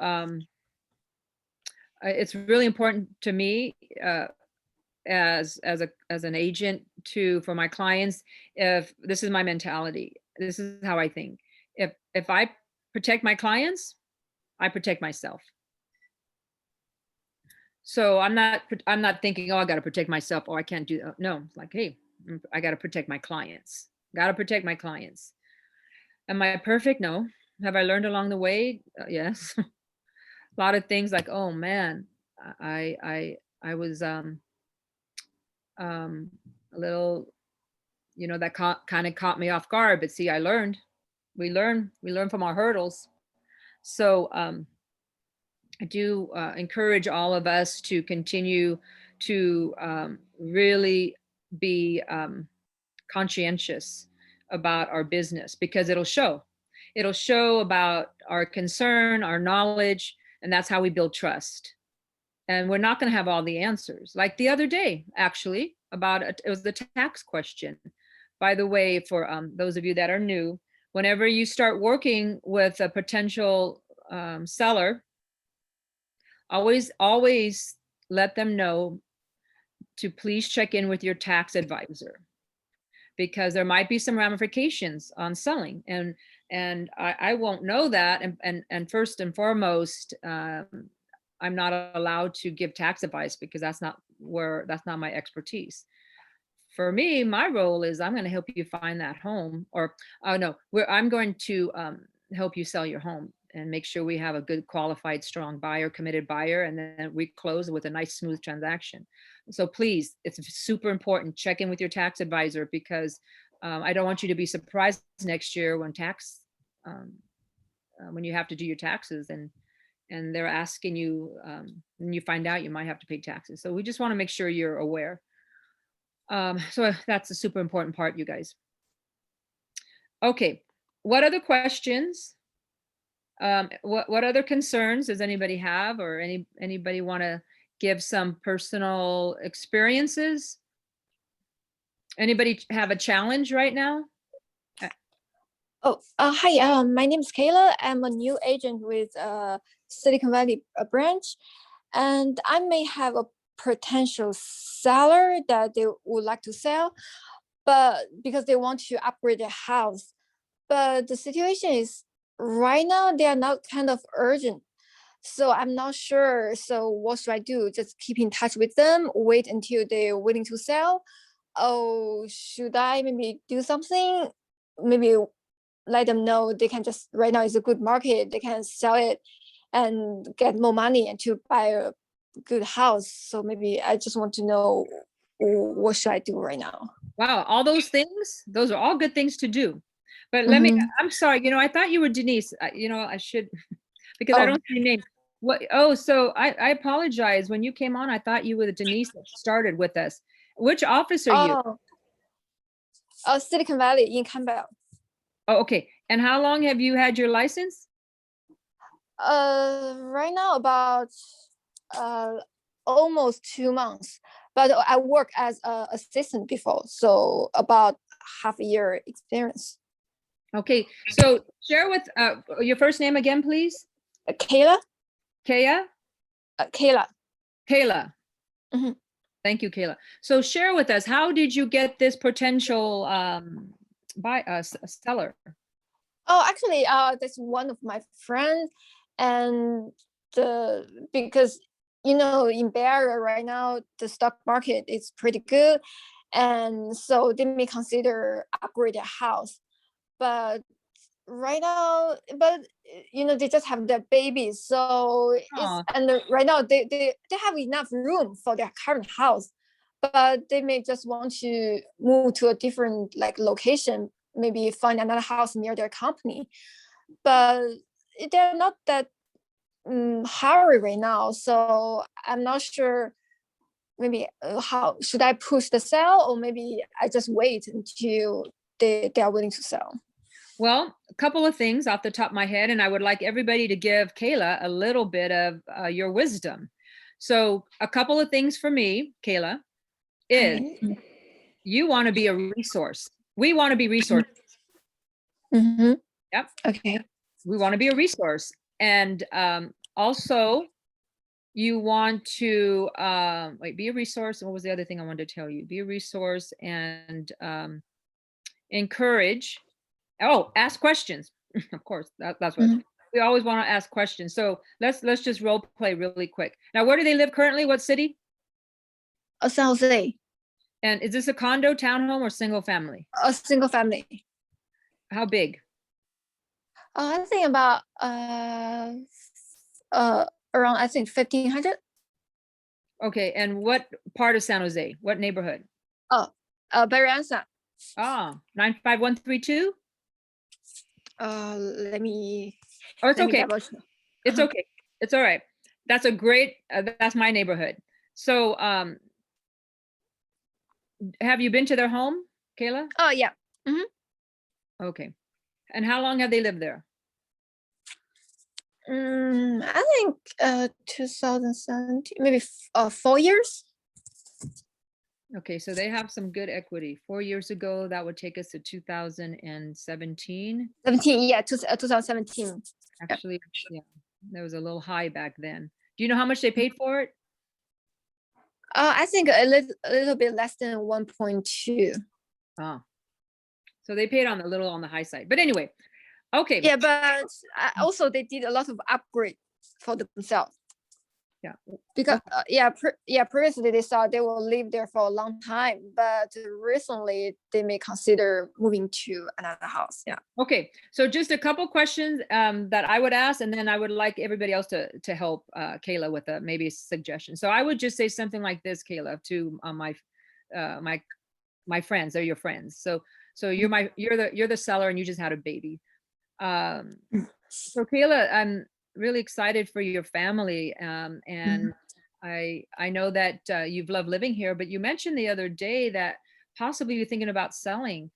it's really important to me as an agent for my clients. If this is my mentality, this is how I think. If I protect my clients, I protect myself. So I'm not thinking, oh, I got to protect myself, or I can't do that. No, it's like, hey, I got to protect my clients. Got to protect my clients. Am I perfect? No. Have I learned along the way? Yes. A lot of things like, oh man, I was a little, that kind of caught me off guard, but see, I learned. We learn from our hurdles. So I do encourage all of us to continue to really be conscientious about our business, because it'll show about our concern, our knowledge, and that's how we build trust. And we're not going to have all the answers. Like the other day, actually, it was the tax question. By the way, for those of you that are new, whenever you start working with a potential seller, always let them know to please check in with your tax advisor, because there might be some ramifications on selling, and I won't know that. And first and foremost, I'm not allowed to give tax advice, because that's not my expertise. for me, my role is I'm going to help you find that home, or oh no, I'm going to help you sell your home and make sure we have a good qualified, strong buyer, committed buyer, and then we close with a nice, smooth transaction. So please, it's super important. Check in with your tax advisor, because I don't want you to be surprised next year when when you have to do your taxes and they're asking you, and you find out you might have to pay taxes. So we just want to make sure you're aware. So that's a super important part, you guys. Okay, what other questions? What other concerns does anybody have, or anybody want to give some personal experiences? Anybody have a challenge right now? Hi, my name is Kayla. I'm a new agent with Silicon Valley branch, and I may have a potential seller that they would like to sell, but because they want to upgrade their house. But the situation is right now they are not kind of urgent. So I'm not sure. So what should I do? Just keep in touch with them, wait until they're willing to sell? Oh, should I maybe do something? Maybe let them know they can just, right now is a good market, they can sell it and get more money and to buy a good house. So maybe I just want to know what should I do right now? Wow, all those things, those are all good things to do. But let me, I'm sorry, I thought you were Denise. I should, because I don't see your name. What? Oh, so I apologize. When you came on, I thought you were the Denise that started with us. Which office are you? Silicon Valley in Campbell. Oh, okay. And how long have you had your license? Right now about almost 2 months, but I work as an assistant before, so about half a year experience. Okay, so share with your first name again, please. Kayla. Kaya? Kayla. Kayla. Thank you, Kayla. So share with us, how did you get this potential seller? Oh, actually, that's one of my friends, and because in Bay Area right now the stock market is pretty good, and so they may consider upgrade their house, but right now, they just have their babies, so right now they have enough room for their current house, but they may just want to move to a different location, maybe find another house near their company, but they're not that hurry right now. So I'm not sure maybe how should I push the sale, or maybe I just wait until they are willing to sell. Well, a couple of things off the top of my head, and I would like everybody to give Kayla a little bit of your wisdom. So a couple of things for me, Kayla, is you want to be a resource. We want to be resources. Yep. Okay. We want to be a resource. And also you want to be a resource. What was the other thing I wanted to tell you? Be a resource and encourage. Oh, ask questions. Of course, that's what we always want to ask questions. So let's just role play really quick. Now, where do they live currently? What city? San Jose. And is this a condo, townhome, or single family? A single family. How big? I think about around 1,500. Okay, and what part of San Jose? What neighborhood? Berryessa. 95132. Let me. Oh, it's okay. It's okay. It's all right. That's a great. That's my neighborhood. So, have you been to their home, Kayla? Oh yeah. Okay. And how long have they lived there? I think 2017, maybe 4 years. Okay, so they have some good equity. 4 years ago, that would take us to 2017. 2017. Actually, yeah, that was a little high back then. Do you know how much they paid for it? I think a little bit less than 1.2. So they paid a little on the high side. But anyway, okay. Yeah, but also they did a lot of upgrade for themselves. Yeah. Because previously they thought they will live there for a long time, but recently they may consider moving to another house. Yeah. Okay, so just a couple questions that I would ask, and then I would like everybody else to help Kayla with maybe a suggestion. So I would just say something like this, Kayla, to my friends. They're your friends. So you're the seller, and you just had a baby. So Kayla, I'm really excited for your family, and I know that you've loved living here, but you mentioned the other day that possibly you're thinking about selling.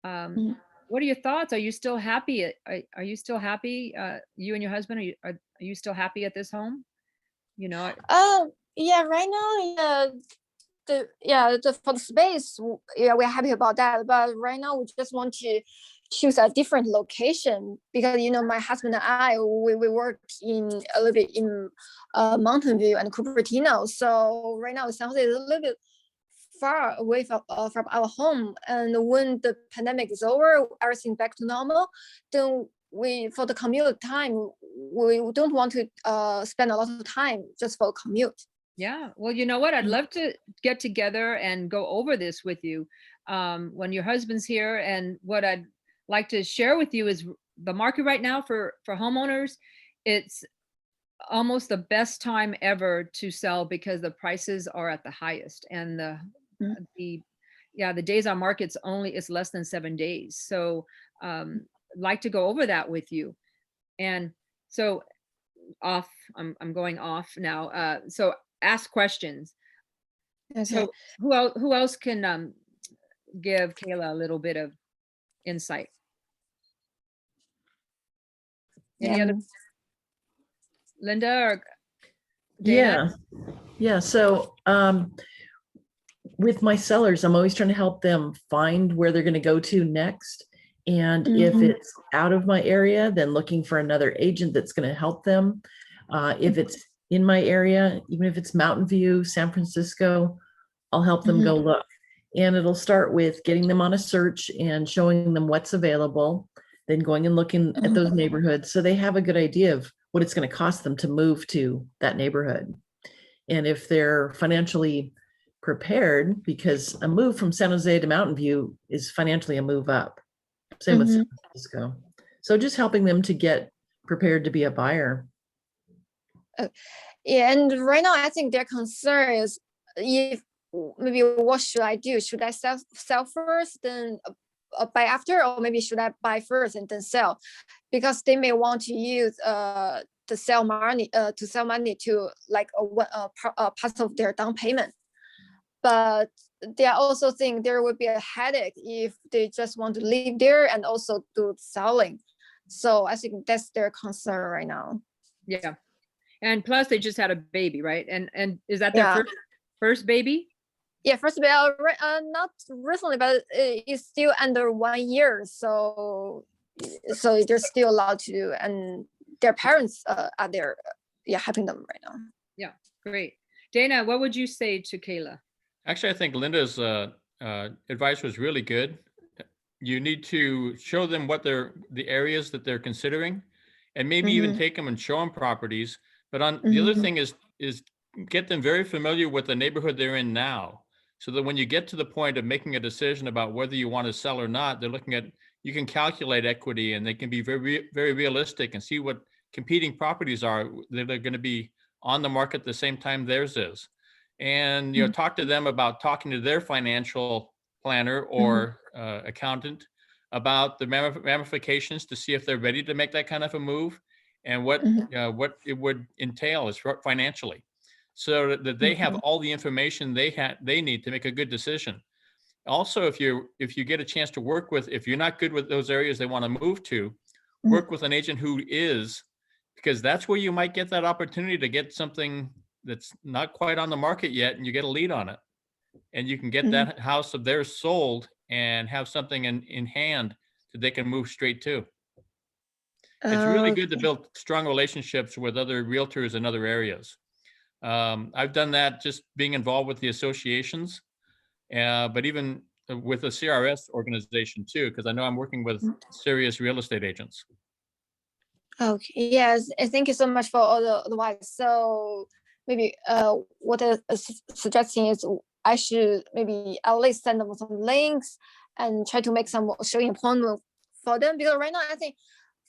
What are your thoughts? Are you still happy? Are you still happy? You and your husband, are you still happy at this home? You know, Yeah, right now, for the space, we're happy about that. But right now we just want to choose a different location because my husband and I we work in a little bit in Mountain View and Cupertino. So right now San Jose is a little bit far away from our home. And when the pandemic is over, everything back to normal, then for the commute time, we don't want to spend a lot of time just for commute. yeah. Well, you know what? I'd love to get together and go over this with you when your husband's here. And what I'd like to share with you is the market right now for homeowners. It's almost the best time ever to sell because the prices are at the highest, and the days on market's it's less than 7 days. So like to go over that with you. And so I'm going off now. So ask questions. Okay. So who else can give Kayla a little bit of insight? Any other? Linda or Dana? Yeah. So with my sellers, I'm always trying to help them find where they're going to go to next. And if it's out of my area, then looking for another agent that's going to help them. If it's in my area, even if it's Mountain View, San Francisco, I'll help them go look. And it'll start with getting them on a search and showing them what's available, then going and looking at those neighborhoods so they have a good idea of what it's going to cost them to move to that neighborhood. And if they're financially prepared, because a move from San Jose to Mountain View is financially a move up. Same with San Francisco. So just helping them to get prepared to be a buyer. Yeah, and right now I think their concern is if maybe what should I do? Should I sell first, then buy after, or maybe should I buy first and then sell? Because they may want to use the sell money to like a part of their down payment. But they also think there would be a headache if they just want to live there and also do selling. So I think that's their concern right now. Yeah. And plus they just had a baby, right? And is that their first baby? Yeah, first baby, not recently, but it's still under 1 year. So there's still a lot to do, and their parents are there, helping them right now. Yeah, great. Dana, what would you say to Kayla? Actually, I think Linda's advice was really good. You need to show them what the areas that they're considering, and maybe even take them and show them properties. But the other thing is get them very familiar with the neighborhood they're in now, so that when you get to the point of making a decision about whether you want to sell or not, they're looking at, you can calculate equity, and they can be very, very realistic and see what competing properties are that are going to be on the market at the same time theirs is. And talk to them about talking to their financial planner or accountant about the ramifications to see if they're ready to make that kind of a move, and what it would entail as financially, so that they have all the information they need to make a good decision. Also, if you get a chance to work with, if you're not good with those areas they want to move to, work with an agent who is, because that's where you might get that opportunity to get something that's not quite on the market yet, and you get a lead on it, and you can get that house of theirs sold and have something in hand that they can move straight to. It's really good to build strong relationships with other realtors in other areas. I've done that just being involved with the associations, but even with the CRS organization too, because I know I'm working with serious real estate agents. Okay, yes, thank you so much for all the advice. So maybe what I'm suggesting is I should maybe at least send them some links and try to make some showing appointment for them, because right now I think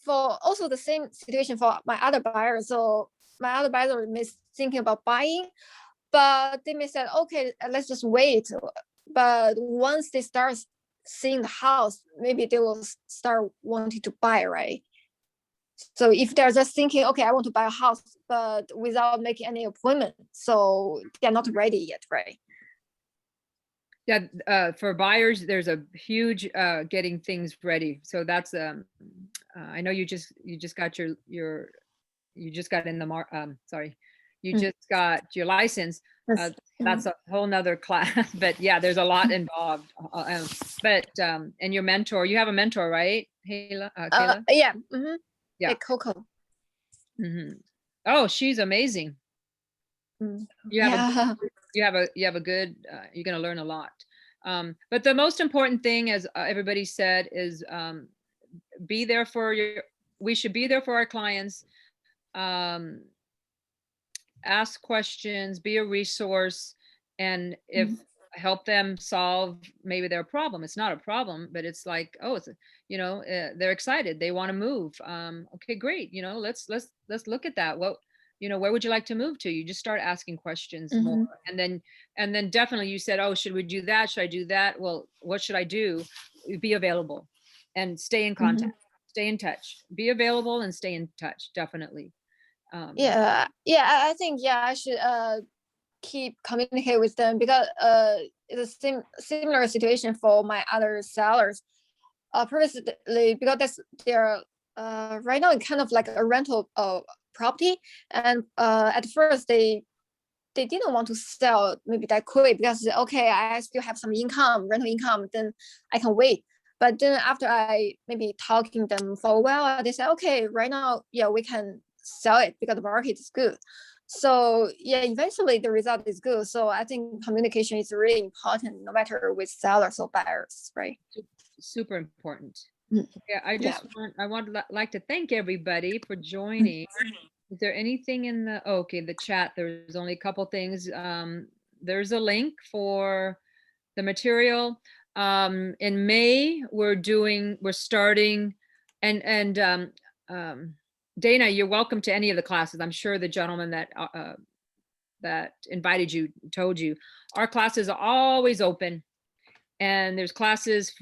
for also the same situation for my other buyers. So my other buyer may thinking about buying, but they may say, okay, let's just wait. But once they start seeing the house, maybe they will start wanting to buy, right? So if they're just thinking, okay, I want to buy a house, but without making any appointment, so they're not ready yet, right? Yeah, for buyers, there's a huge getting things ready. So that's I know you just got you just got in the sorry, you Mm. just got your license. Yes. That's a whole nother class, but yeah, there's a lot involved. And your mentor, you have a mentor, right, Kayla? Yeah. Yeah. Like Coco. Oh, she's amazing. You have Yeah. you have a good, you're going to learn a lot. But the most important thing, as everybody said, is be there for we should be there for our clients. Ask questions, be a resource, and if help them solve maybe their problem. It's not a problem, but it's like, oh, it's they're excited, they want to move. Okay, great. Let's look at that. What, where would you like to move to? You just start asking questions more, and then definitely you said, oh, should we do that? Should I do that? Well, what should I do? Be available and stay in contact, stay in touch, be available and stay in touch. Definitely. Yeah, I think I should keep communicate with them, because it's a similar situation for my other sellers. Previously, because that's their right now it's kind of like a rental property, and at first they didn't want to sell maybe that quick, because okay, I still have some rental income, then I can wait. But then after I maybe talking them for a while, they said, okay, right now, we can sell it because the market is good. So eventually the result is good. So I think communication is really important, no matter with sellers or buyers, right? Super important. Yeah, I want like to thank everybody for joining. Is there anything in the chat? There's only a couple things. There's a link for the material. In May, we're starting, and Dana, you're welcome to any of the classes. I'm sure the gentleman that invited you told you our classes are always open, and there's classes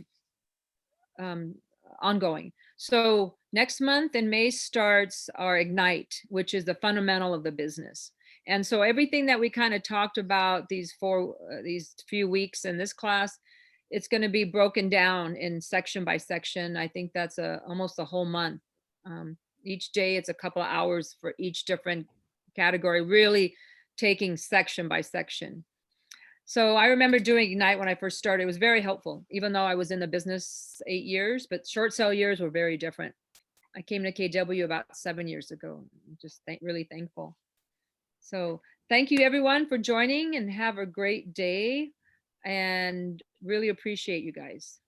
ongoing. So next month in May starts our Ignite, which is the fundamental of the business. And so everything that we kind of talked about these few weeks in this class, it's going to be broken down in section by section. I think that's almost a whole month. Each day it's a couple of hours for each different category, really taking section by section. So I remember doing Ignite when I first started. It was very helpful, even though I was in the business 8 years, but short sale years were very different. I came to KW about 7 years ago. I'm just really thankful. So thank you everyone for joining, and have a great day, and really appreciate you guys.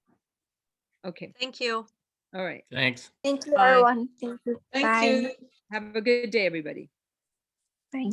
Okay. Thank you. All right. Thanks. Thank you, Bye. everyone. Thank you. Thank Bye. you. Have a good day, everybody. Bye.